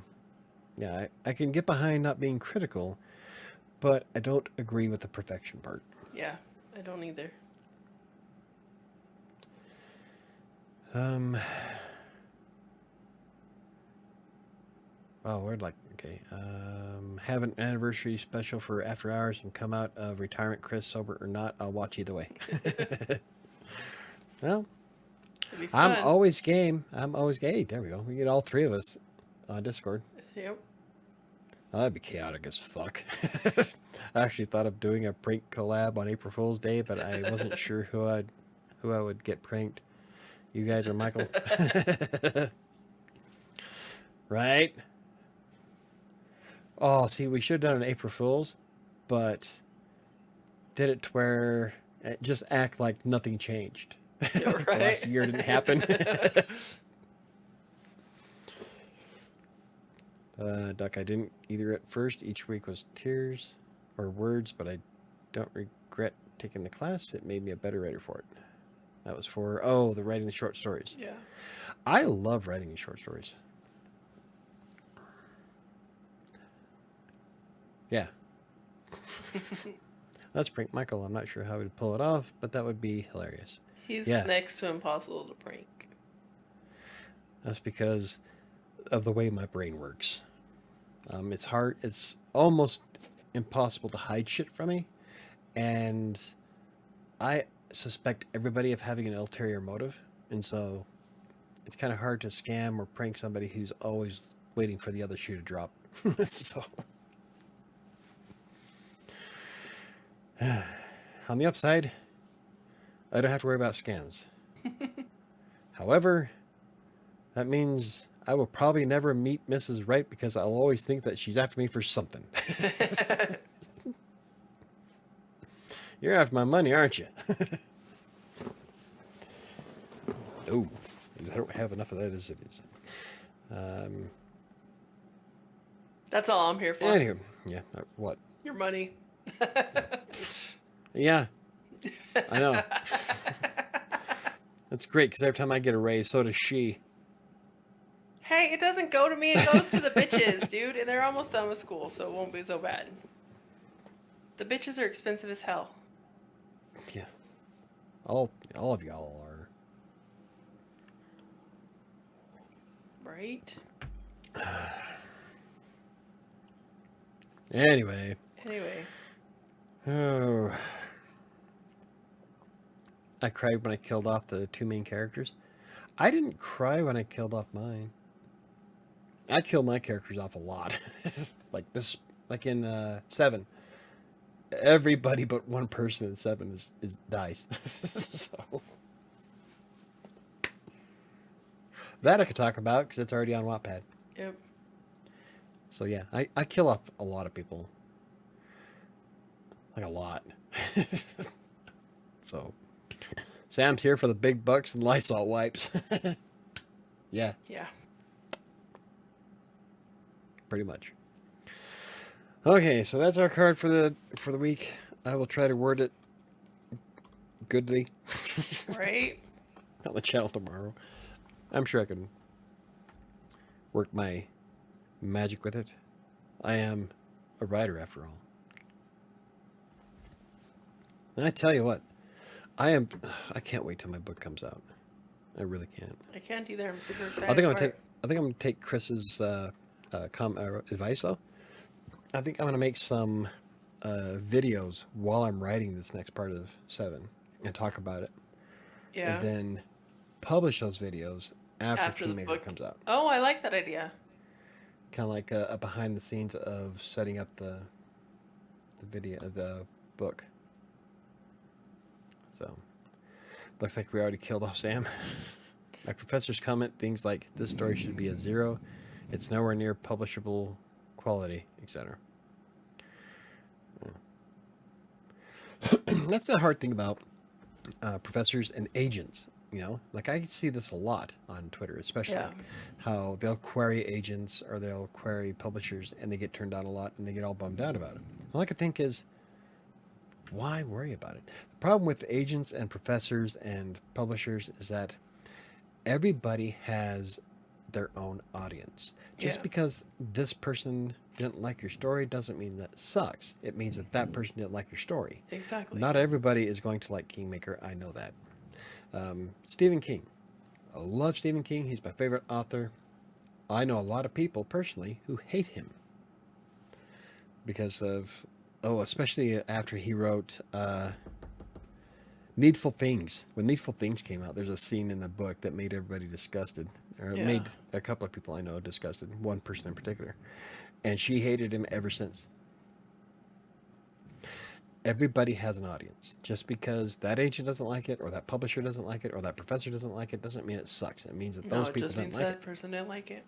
yeah, I can get behind not being critical, but I don't agree with the perfection part. Yeah, I don't either. Have an anniversary special for After Hours and come out of retirement, Chris, sober or not. I'll watch either way. Well, I'm always game. Hey, there we go. We get all three of us on Discord. Yep. Oh, that'd be chaotic as fuck. I actually thought of doing a prank collab on April Fool's Day, but I wasn't sure who I would get pranked. You guys or Michael? Right? Oh, see, we should have done an April Fool's, but did it to where just act like nothing changed. Right. The last year didn't happen. Duck, I didn't either at first. Each week was tears or words, but I don't regret taking the class. It made me a better writer for it. That was for, the writing the short stories. Yeah. I love writing short stories. Yeah. Let's prank Michael. I'm not sure how we'd pull it off, but that would be hilarious. He's next to impossible to prank. That's because of the way my brain works. It's hard. It's almost impossible to hide shit from me. And I suspect everybody of having an ulterior motive. And so it's kind of hard to scam or prank somebody who's always waiting for the other shoe to drop. So... On the upside, I don't have to worry about scams. However, that means I will probably never meet Mrs. Wright because I'll always think that she's after me for something. You're after my money, aren't you? Oh, I don't have enough of that as it is. That's all I'm here for. Anywho, Yeah. What? Your money. Yeah. I know. That's great because every time I get a raise, so does she. Hey, it doesn't go to me. It goes to the bitches, dude. And they're almost done with school, so it won't be so bad. The bitches are expensive as hell. Yeah. All of y'all are. Right? Anyway. Oh. I cried when I killed off the two main characters. I didn't cry when I killed off mine. I killed my characters off a lot. like in 7. Everybody but one person in 7 is dies. So that I could talk about because it's already on Wattpad. Yep. So yeah, I kill off a lot of people. Like a lot. So Sam's here for the big bucks and Lysol wipes. Yeah. Yeah. Pretty much. Okay, so that's our card for the week. I will try to word it goodly. Right? On the channel tomorrow. I'm sure I can work my magic with it. I am a writer after all. And I tell you what, I can't wait till my book comes out. I really can't. I can't either. I'm super excited. I think I'm gonna take Chris's advice though. I think I'm gonna make some videos while I'm writing this next part of 7 and talk about it. Yeah. And then publish those videos after the Kingmaker book comes out. Oh, I like that idea. Kind of like a behind the scenes of setting up the book. So, looks like we already killed off Sam. My professors comment things like, this story should be a 0. It's nowhere near publishable quality, etc. That's the hard thing about professors and agents. You know, like I see this a lot on Twitter, especially how they'll query agents or they'll query publishers and they get turned down a lot and they get all bummed out about it. All I could think is, why worry about it? The problem with agents and professors and publishers is that everybody has their own audience. Just because this person didn't like your story doesn't mean that it sucks. It means that that person didn't like your story. Exactly. Not everybody is going to like Kingmaker. I know that. Stephen King. I love Stephen King. He's my favorite author. I know a lot of people personally who hate him because of, especially after he wrote Needful Things. When Needful Things came out, there's a scene in the book that made everybody disgusted, or it made a couple of people I know disgusted, one person in particular, and she hated him ever since. Everybody has an audience. Just because that agent doesn't like it, or that publisher doesn't like it, or that professor doesn't like it, doesn't mean it sucks. It means that those people didn't like it. That person didn't like it.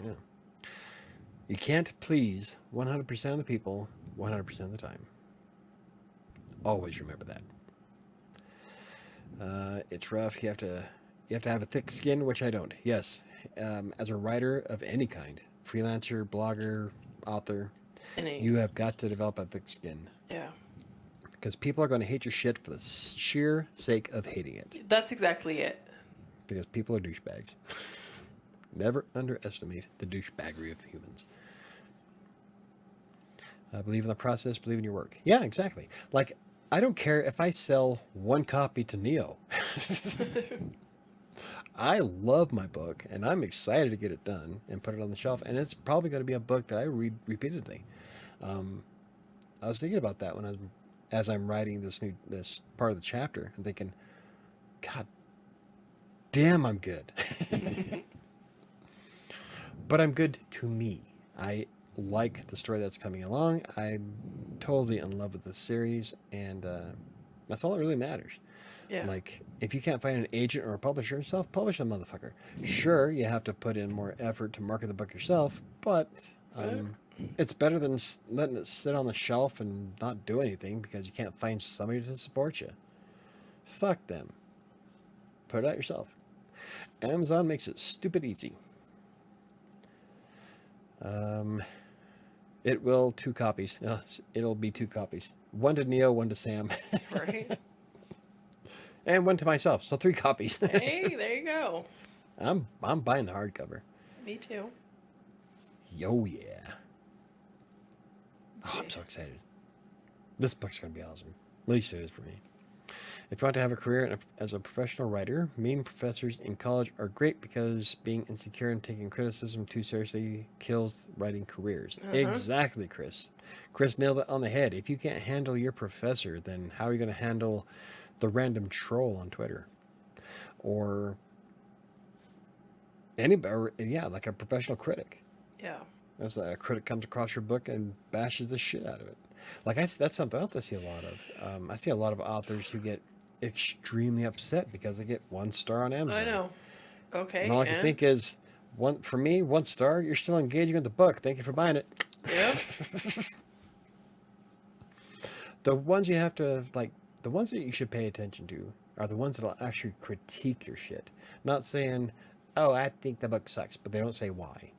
Yeah. You can't please 100% of the people 100% of the time. Always remember that. It's rough. You have to have a thick skin, which I don't. Yes, as a writer of any kind, freelancer, blogger, author, you have got to develop a thick skin. Yeah. Because people are going to hate your shit for the sheer sake of hating it. That's exactly it. Because people are douchebags. Never underestimate the douchebaggery of humans. Believe in the process, believe in your work. Yeah, exactly. Like, I don't care if I sell one copy to Neo. I love my book, and I'm excited to get it done and put it on the shelf. And it's probably going to be a book that I read repeatedly. I was thinking about that as I'm writing this part of the chapter, and thinking, God damn, I'm good. But I'm good to me. I like the story that's coming along. I'm totally in love with the series, and that's all that really matters. Yeah. Like, if you can't find an agent or a publisher, self-publish a motherfucker. Sure, you have to put in more effort to market the book yourself, but it's better than letting it sit on the shelf and not do anything because you can't find somebody to support you. Fuck them. Put it out yourself. Amazon makes it stupid easy. It will 2 copies. It'll be 2 copies. One to Neo, one to Sam, Right? and one to myself. So 3 copies. Hey, there you go. I'm buying the hardcover. Me too. Yo yeah. Oh, I'm so excited. This book's gonna be awesome. At least it is for me. If you want to have a career as a professional writer, mean professors in college are great because being insecure and taking criticism too seriously kills writing careers. Exactly, Chris. Chris nailed it on the head. If you can't handle your professor, then how are you going to handle the random troll on Twitter? Or like a professional critic. Yeah. As a critic comes across your book and bashes the shit out of it. That's something else I see a lot of. I see a lot of authors who get extremely upset because they get 1 star on Amazon. I know. Okay. And all I can think is, 1 star, you're still engaging with the book. Thank you for buying it. Yep. The ones you have to, the ones that you should pay attention to are the ones that'll actually critique your shit. Not saying, oh, I think the book sucks, but they don't say why.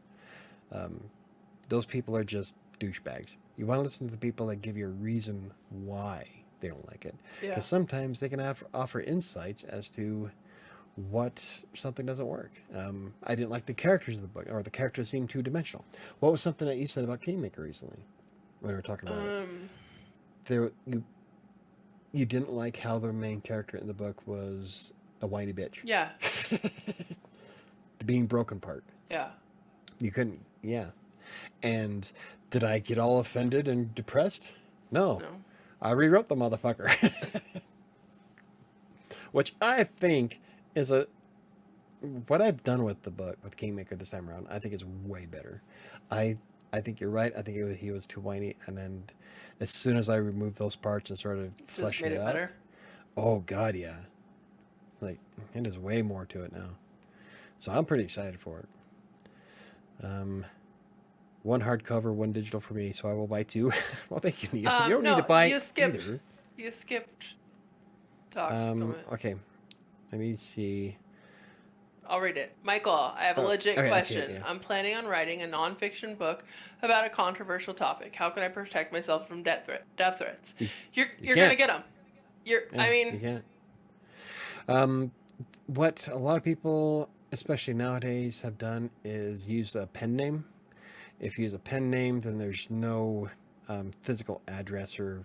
Those people are just douchebags. You want to listen to the people that give you a reason why they don't like it. Because sometimes they can offer insights as to what something doesn't work. I didn't like the characters of the book, or the characters seemed two-dimensional. What was something that you said about Kingmaker recently when we were talking about it? You didn't like how the main character in the book was a whiny bitch. Yeah. The being broken part. Yeah. You couldn't, yeah. And did I get all offended and depressed? No. I rewrote the motherfucker. Which I think is what I've done with the book, with Kingmaker this time around, I think is way better. I think you're right. I think he was too whiny. And then as soon as I removed those parts and started fleshing it out. Better? Oh, God, yeah. Like, it is way more to it now. So I'm pretty excited for it. 1 hardcover, 1 digital for me, so I will buy 2. Well, thank you, Neil. You don't need to buy either. You skipped talks. Okay. Let me see. I'll read it. Michael, I have a legit question. Yeah. I'm planning on writing a nonfiction book about a controversial topic. How can I protect myself from death threats? You're going to get them. You can't. What a lot of people, especially nowadays, have done is use a pen name. If you use a pen name, then there's no physical address or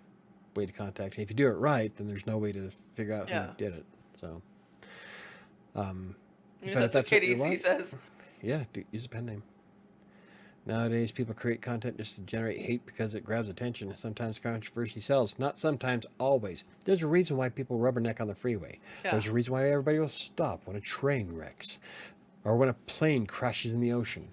way to contact you. If you do it right, then there's no way to figure out who did it. So, but if that's what you want, says. Yeah, use a pen name. Nowadays, people create content just to generate hate because it grabs attention. Sometimes controversy sells. Not sometimes, always. There's a reason why people rubberneck on the freeway. Yeah. There's a reason why everybody will stop when a train wrecks or when a plane crashes in the ocean.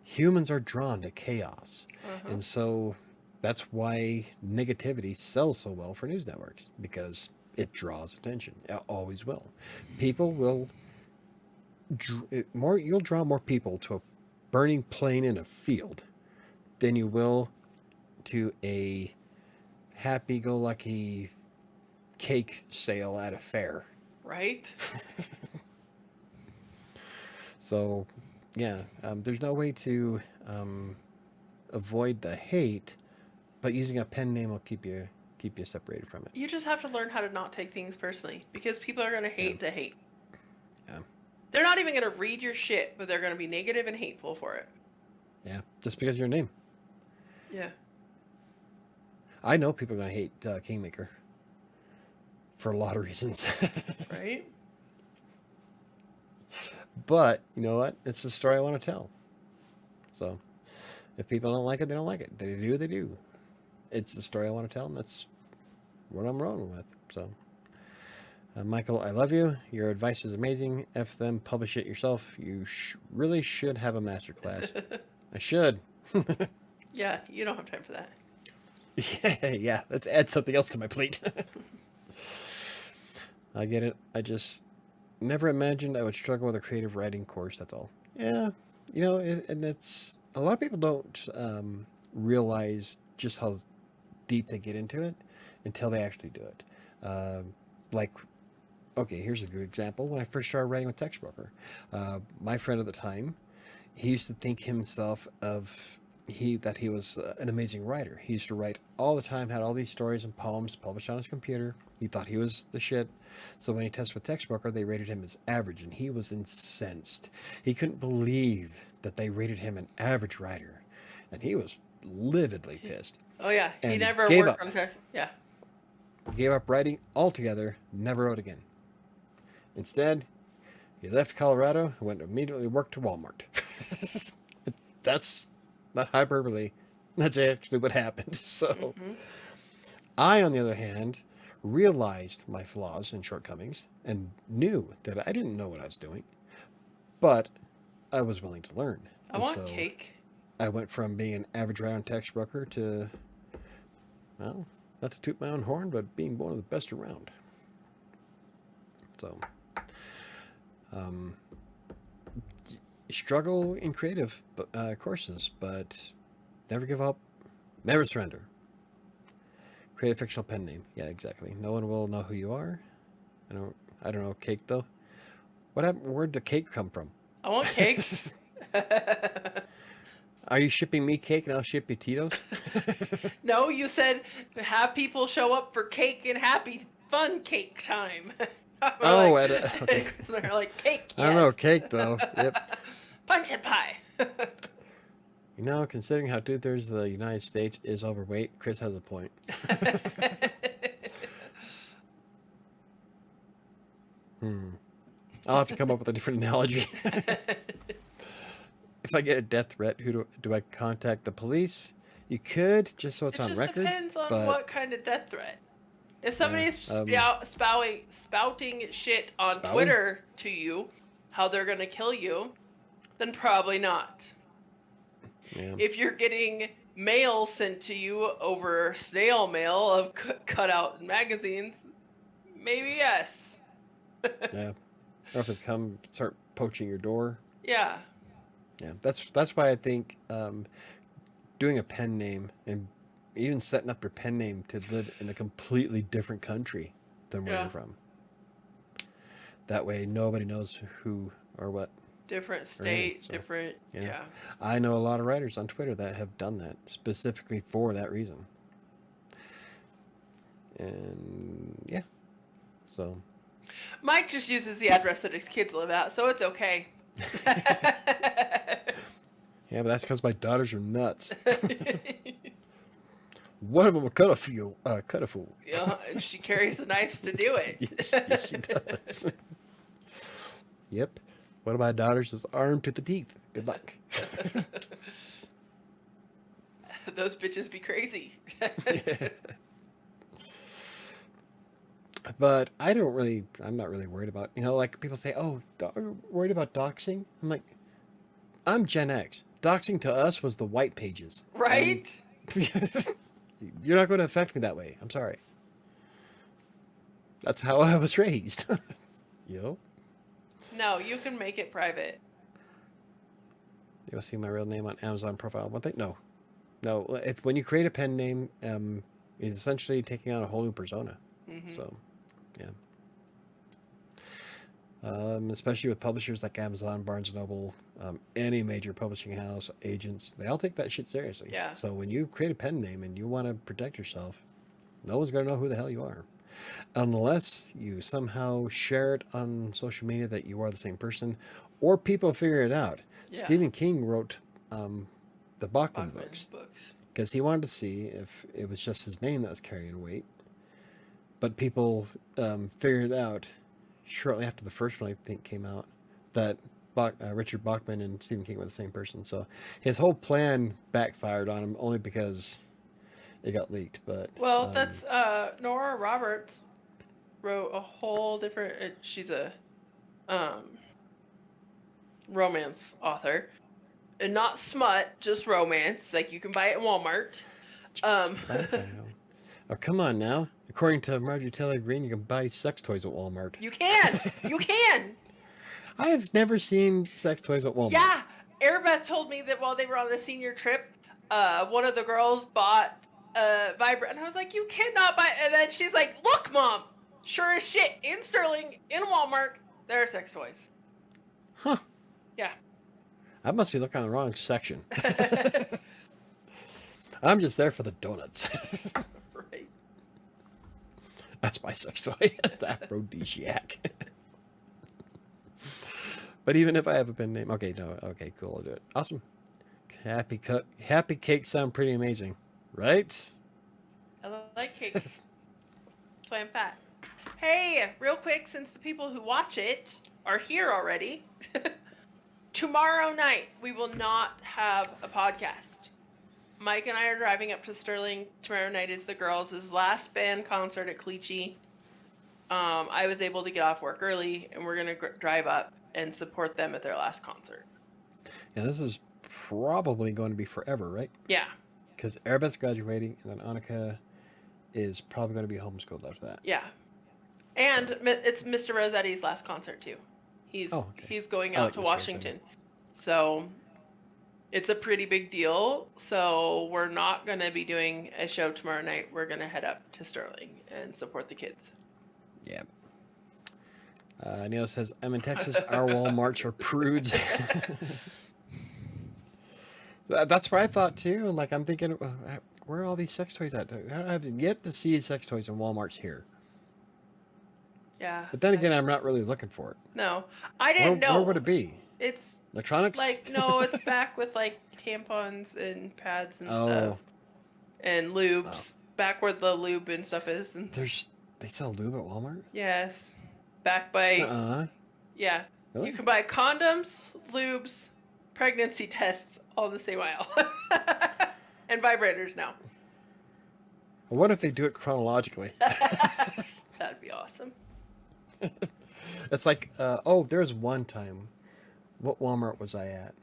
Humans are drawn to chaos. And so that's why negativity sells so well for news networks, because it draws attention. It always will. People will... You'll draw more people to a burning plane in a field than you will to a happy-go-lucky cake sale at a fair. Right? So, yeah, there's no way to avoid the hate, but using a pen name will keep you separated from it. You just have to learn how to not take things personally, because people are going to hate the hate. Yeah. They're not even going to read your shit, but they're going to be negative and hateful for it. Yeah, just because of your name. Yeah. I know people are going to hate Kingmaker for a lot of reasons. Right? But, you know what? It's the story I want to tell. So, if people don't like it, they don't like it. They do, they do. It's the story I want to tell, and that's what I'm rolling with. So, Michael, I love you. Your advice is amazing. F them, publish it yourself. You really should have a master class. I should. Yeah, you don't have time for that. Yeah, let's add something else to my plate. I get it. I just never imagined I would struggle with a creative writing course, that's all. Yeah, you know, and it's... A lot of people don't realize just how deep they get into it until they actually do it. Okay, here's a good example. When I first started writing with Textbroker, my friend at the time, he used to think himself of he was an amazing writer. He used to write all the time, had all these stories and poems published on his computer. He thought he was the shit. So when he tested with Textbooker, they rated him as average, and he was incensed. He couldn't believe that they rated him an average writer, and he was lividly pissed. Oh yeah, he And never gave worked up. on text. Yeah. He gave up writing altogether, never wrote again. Instead, he left Colorado and went immediately work to Walmart. That's not hyperbole. That's actually what happened. So, I, on the other hand, realized my flaws and shortcomings and knew that I didn't know what I was doing, but I was willing to learn. I And want so cake. I went from being an average round text broker to, well, not to toot my own horn, but being one of the best around. So, struggle in creative courses, but never give up, never surrender. Create a fictional pen name. Yeah, exactly. No one will know who you are. I don't know. Cake though. What happened? Where'd the cake come from? I want cake. Are you shipping me cake and I'll ship you Tito's? No, you said have people show up for cake and happy fun cake time. Oh, like, okay. they're like cake. I don't know. Yes. Cake though. Yep. Punch and pie. You know, considering how 2/3 of the United States is overweight, Chris has a point. I'll have to come up with a different analogy. If I get a death threat, who do I contact? The police? You could, just so it's It on just record. depends on but what kind of death threat. If somebody's spouting shit on Spouting? Twitter to you, how they're gonna kill you, then probably not. yeah. If you're getting mail sent to you over snail mail of cut out magazines, maybe yes. Yeah. Or if they come start poaching your door. Yeah. Yeah. That's why I think doing a pen name and even setting up your pen name to live in a completely different country than where Yeah. you're from. That way nobody knows who or what. Different Or any, state, so, different. yeah. Yeah. I know a lot of writers on Twitter that have done that specifically for that reason. And yeah. So Mike just uses the address that his kids live at, so it's okay. yeah, but that's because my daughters are nuts. One of them will cut a fool. Yeah, and she carries the knives to do it. Yes, she does. Yep. One of my daughters is armed to the teeth. Good luck. Those bitches be crazy. But I'm not really worried about, like people say, oh, are you worried about doxing? I'm like, I'm Gen X. Doxing to us was the white pages. Right? You're not going to affect me that way. I'm sorry. That's how I was raised. Yo. No, you can make it private. You'll see my real name on Amazon profile. One thing? No. When you create a pen name, it's essentially taking on a whole new persona. Mm-hmm. So, yeah. Especially with publishers like Amazon, Barnes & Noble, any major publishing house, agents, they all take that shit seriously. Yeah. So when you create a pen name and you want to protect yourself, no one's going to know who the hell you are. Unless you somehow share it on social media that you are the same person, or people figure it out. Yeah. Stephen King wrote the Bachman books because he wanted to see if it was just his name that was carrying weight. But people figured out shortly after the first one, I think, came out, that Richard Bachman and Stephen King were the same person. So his whole plan backfired on him only because it got leaked. But that's Nora Roberts wrote a whole different. She's a romance author, and not smut, just romance. Like you can buy it at Walmart. Oh, come on now. According to Marjorie Taylor Greene, you can buy sex toys at Walmart. You can. You can. I have never seen sex toys at Walmart. Yeah. Airbeth told me that while they were on the senior trip, one of the girls bought a vibrator, and I was like, you cannot buy, and then she's like, look, Mom, sure as shit, in Sterling, in Walmart, there are sex toys. Huh. Yeah. I must be looking on the wrong section. I'm just there for the donuts. Right. That's my sex toy. The aphrodisiac. But even if I have a pen name, okay, no, okay, cool, I'll do it. Awesome. Happy cakes sound pretty amazing, right? I like cake. That's why I'm fat. Hey, real quick, since the people who watch it are here already, tomorrow night we will not have a podcast. Mike and I are driving up to Sterling. Tomorrow night is the girls' last band concert at Cleachy. I was able to get off work early, and we're going to drive up and support them at their last concert. And this is probably going to be forever, right? Yeah. Because Arabette's graduating, and then Annika is probably going to be homeschooled after that. Yeah. And so. It's Mr. Rossetti's last concert, too. He's going out to Washington. So it's a pretty big deal. So we're not going to be doing a show tomorrow night. We're going to head up to Sterling and support the kids. Yeah. Neil says, I'm in Texas. Our Walmarts are prudes. That's what I thought, too. Like, I'm thinking, where are all these sex toys at? I have yet to see sex toys in Walmarts here. Yeah. But then again, I'm not really looking for it. No. I didn't know. Where would it be? It's electronics? Like, no, it's back with, like, tampons and pads and stuff. And lubes. Oh. Back where the lube and stuff is. And they sell lube at Walmart? Yes. Back by... Yeah. Really? You can buy condoms, lubes, pregnancy tests, all in the same aisle. And vibrators now. What if they do it chronologically? That'd be awesome. It's like, there's one time. What Walmart was I at?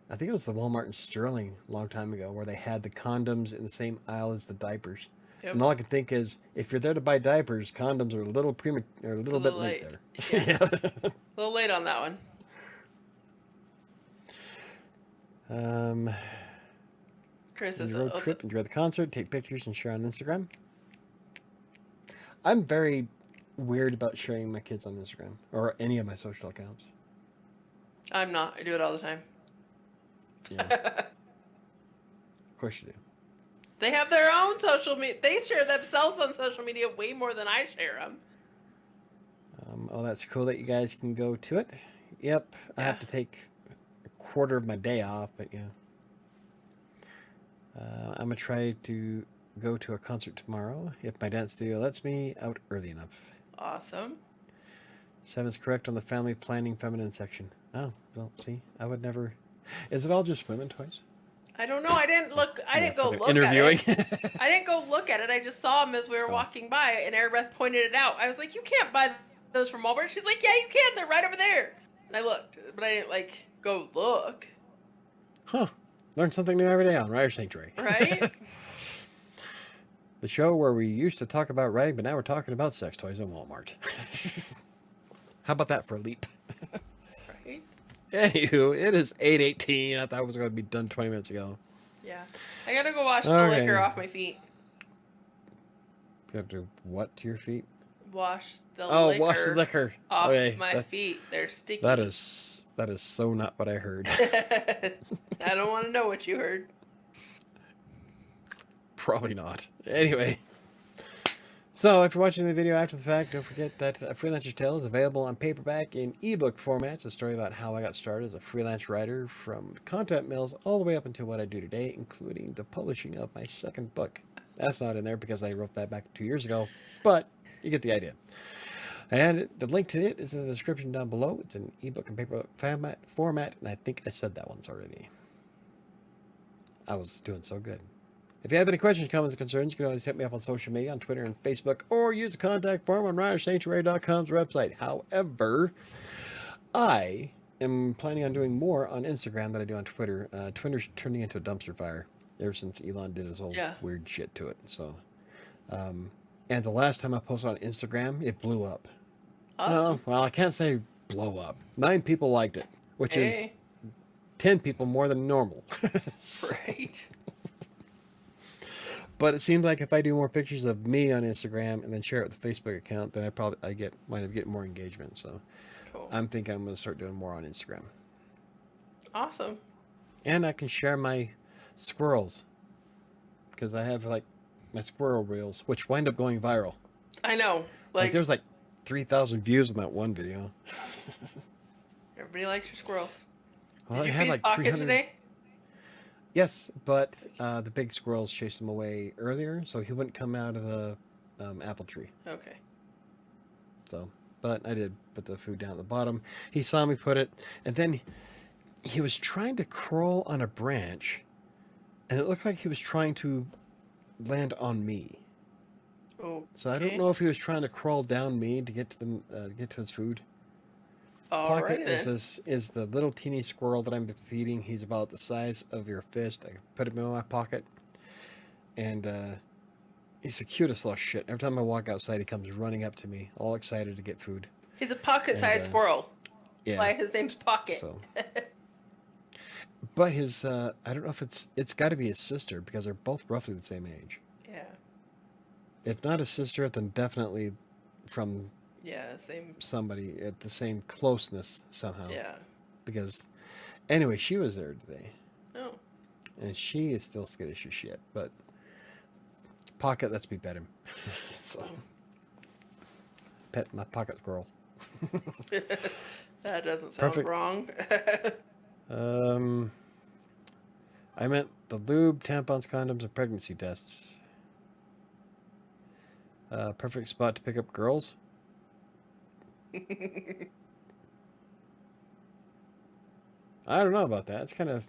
I think it was the Walmart in Sterling a long time ago, where they had the condoms in the same aisle as the diapers. Yep. And all I can think is, if you're there to buy diapers, condoms are a little bit late there. Yeah. A little late on that one. Chris is road trip, enjoy the concert, take pictures, and share on Instagram. I'm very weird about sharing my kids on Instagram or any of my social accounts. I'm not. I do it all the time. Yeah. Of course you do. They have their own social media. They share themselves on social media way more than I share them. That's cool that you guys can go to it. Yep. Yeah. I have to take a quarter of my day off, but yeah. I'm going to try to go to a concert tomorrow if my dance studio lets me out early enough. Awesome. 7's correct on the family planning feminine section. Oh, well, see, I would never... Is it all just women toys? I don't know. I didn't look. I didn't go look interviewing. At it. I didn't go look at it. I just saw them as we were walking by, and Arabeth pointed it out. I was like, "You can't buy those from Walmart." She's like, "Yeah, you can. They're right over there." And I looked, but I didn't go look. Huh? Learn something new every day on WriterSanctuary. Right. The show where we used to talk about writing, but now we're talking about sex toys in Walmart. How about that for a leap? Right. Anywho, it is 8:18. I thought it was going to be done 20 minutes ago. Yeah. I gotta go wash the liquor off my feet. You have to do what to your feet? Wash the liquor off my feet. They're sticky. That is so not what I heard. I don't want to know what you heard. Probably not. Anyway. So, if you're watching the video after the fact, don't forget that Freelancer's Tale is available on paperback in ebook format. It's a story about how I got started as a freelance writer from content mills all the way up until what I do today, including the publishing of my second book. That's not in there because I wrote that back 2 years ago, but you get the idea. And the link to it is in the description down below. It's an ebook and paperback format, and I think I said that once already. I was doing so good. If you have any questions, comments, or concerns, you can always hit me up on social media, on Twitter and Facebook, or use the contact form on WriterSanctuary.com's website. However, I am planning on doing more on Instagram than I do on Twitter. Twitter's turning into a dumpster fire ever since Elon did his whole weird shit to it. So, and the last time I posted on Instagram, it blew up. Awesome. No, well, I can't say blow up. 9 people liked it, which is 10 people more than normal. So, right. But it seems like if I do more pictures of me on Instagram and then share it with the Facebook account, then I might have get more engagement. So cool. I'm thinking I'm going to start doing more on Instagram. Awesome. And I can share my squirrels. because I have like my squirrel reels, which wind up going viral. I know. Like there's like 3,000 views on that one video. Everybody likes your squirrels. Well, Did it you had feed like Pocket 300. today? Yes, but the big squirrels chased him away earlier, so he wouldn't come out of the apple tree. Okay. So, but I did put the food down at the bottom. He saw me put it, and then he was trying to crawl on a branch, and it looked like he was trying to land on me. Okay. So I don't know if he was trying to crawl down me to get to get to his food. Pocket is the little teeny squirrel that I'm feeding. He's about the size of your fist. I put him in my pocket, and he's the cutest little shit. Every time I walk outside, he comes running up to me, all excited to get food. He's a pocket-sized squirrel. Yeah. That's why his name's Pocket. So, but his I don't know if it's got to be his sister because they're both roughly the same age. Yeah. If not his sister, then definitely from same. somebody at the same closeness somehow. Yeah. Because anyway, she was there today. Oh. And she is still skittish as shit, but Pocket lets me pet him. So pet my pocket squirrel. That doesn't sound Perfect. wrong. I meant the lube, tampons, condoms, and pregnancy tests. Perfect spot to pick up girls. I don't know about that. It's kind of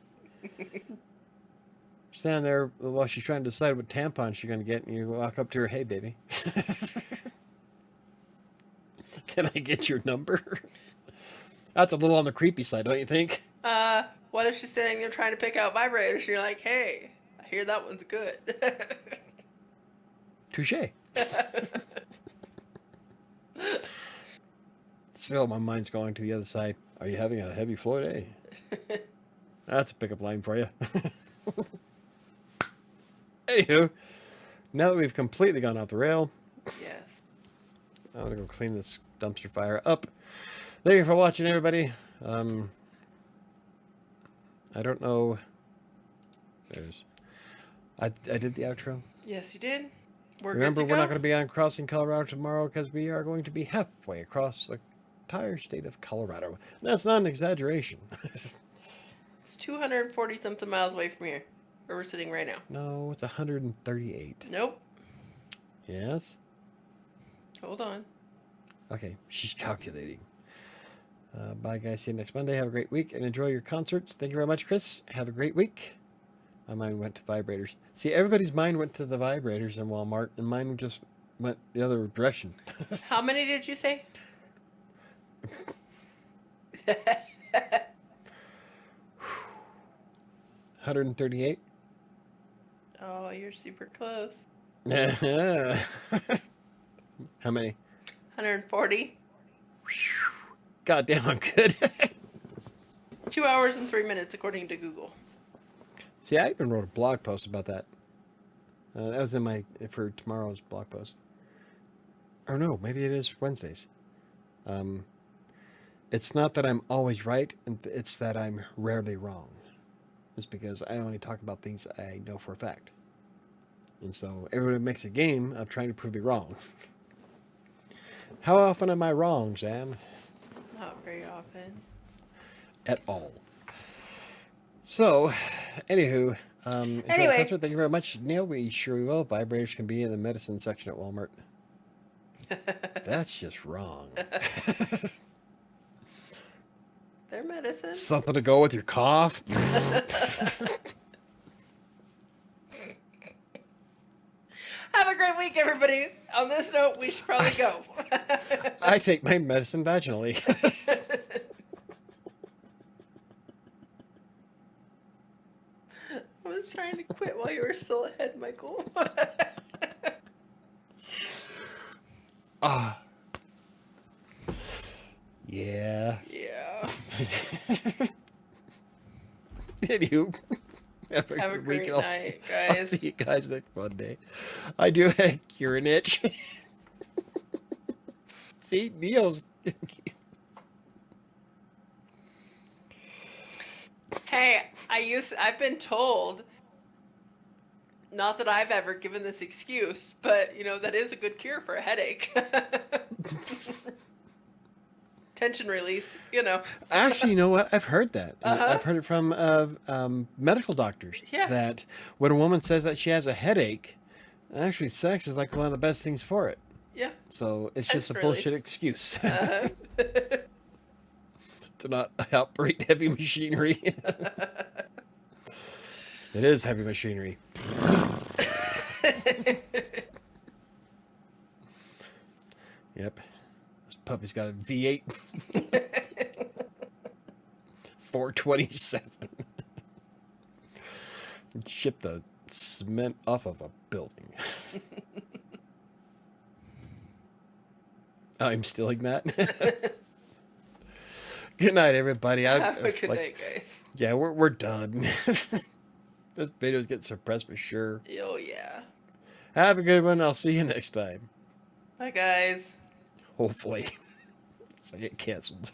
standing there while she's trying to decide what tampon she's going to get, and you walk up to her, "Hey, baby, can I get your number?" That's a little on the creepy side, don't you think? What if she's sitting there trying to pick out vibrators? And you're like, "Hey, I hear that one's good." Touche. Still, my mind's going to the other side. Are you having a heavy flow day? That's a pickup line for you. Anywho, now that we've completely gone off the rail, Yes. I'm going to go clean this dumpster fire up. Thank you for watching, everybody. I don't know. There's. I did the outro. Yes, you did. Remember, we're not going to be on Crossing Colorado tomorrow because we are going to be halfway across the entire state of Colorado. That's not an exaggeration. It's 240 something miles away from here, where we're sitting right now. No, it's 138. Nope. Yes? Hold on. Okay, she's calculating. Bye, guys. See you next Monday. Have a great week and enjoy your concerts. Thank you very much, Chris. Have a great week. My mind went to vibrators. See, everybody's mind went to the vibrators in Walmart, and mine just went the other direction. How many did you say? 138. Oh, you're super close. How many? 140. God damn, I'm good. 2 hours and 3 minutes, according to Google. See, I even wrote a blog post about that. That was for tomorrow's blog post. Or no, maybe it is Wednesdays. It's not that I'm always right, it's that I'm rarely wrong. It's because I only talk about things I know for a fact. And so everybody makes a game of trying to prove me wrong. How often am I wrong, Sam? Not very often. At all. So, anywho, enjoy the concert. Thank you very much, Neil. We sure will. Vibrators can be in the medicine section at Walmart. That's just wrong. They're medicine. Something to go with your cough. Have a great week, everybody. On this note, we should probably go. I take my medicine vaginally. I was trying to quit while you were still ahead, Michael. Yeah. Yeah. Anywho, have Have a good week. great I'll night, I'll guys. see you guys next Monday. I do cure an itch. See, Neil's. Hey, I've been told Not that I've ever given this excuse, but that is a good cure for a headache. Tension release, Actually, you know what? I've heard that. Uh-huh. I've heard it from medical doctors. Yeah. That when a woman says that she has a headache, actually, sex is like one of the best things for it. Yeah. So it's just a Tension bullshit release. excuse Uh-huh. to not operate heavy machinery. It is heavy machinery. Yep. This puppy's got a V8. 427. Ship the cement off of a building. I'm stealing that. Good night, everybody. Have a good night, guys. Yeah, we're done. This video's getting suppressed for sure. Oh, yeah. Have a good one. I'll see you next time. Bye, guys. Hopefully. So I get canceled.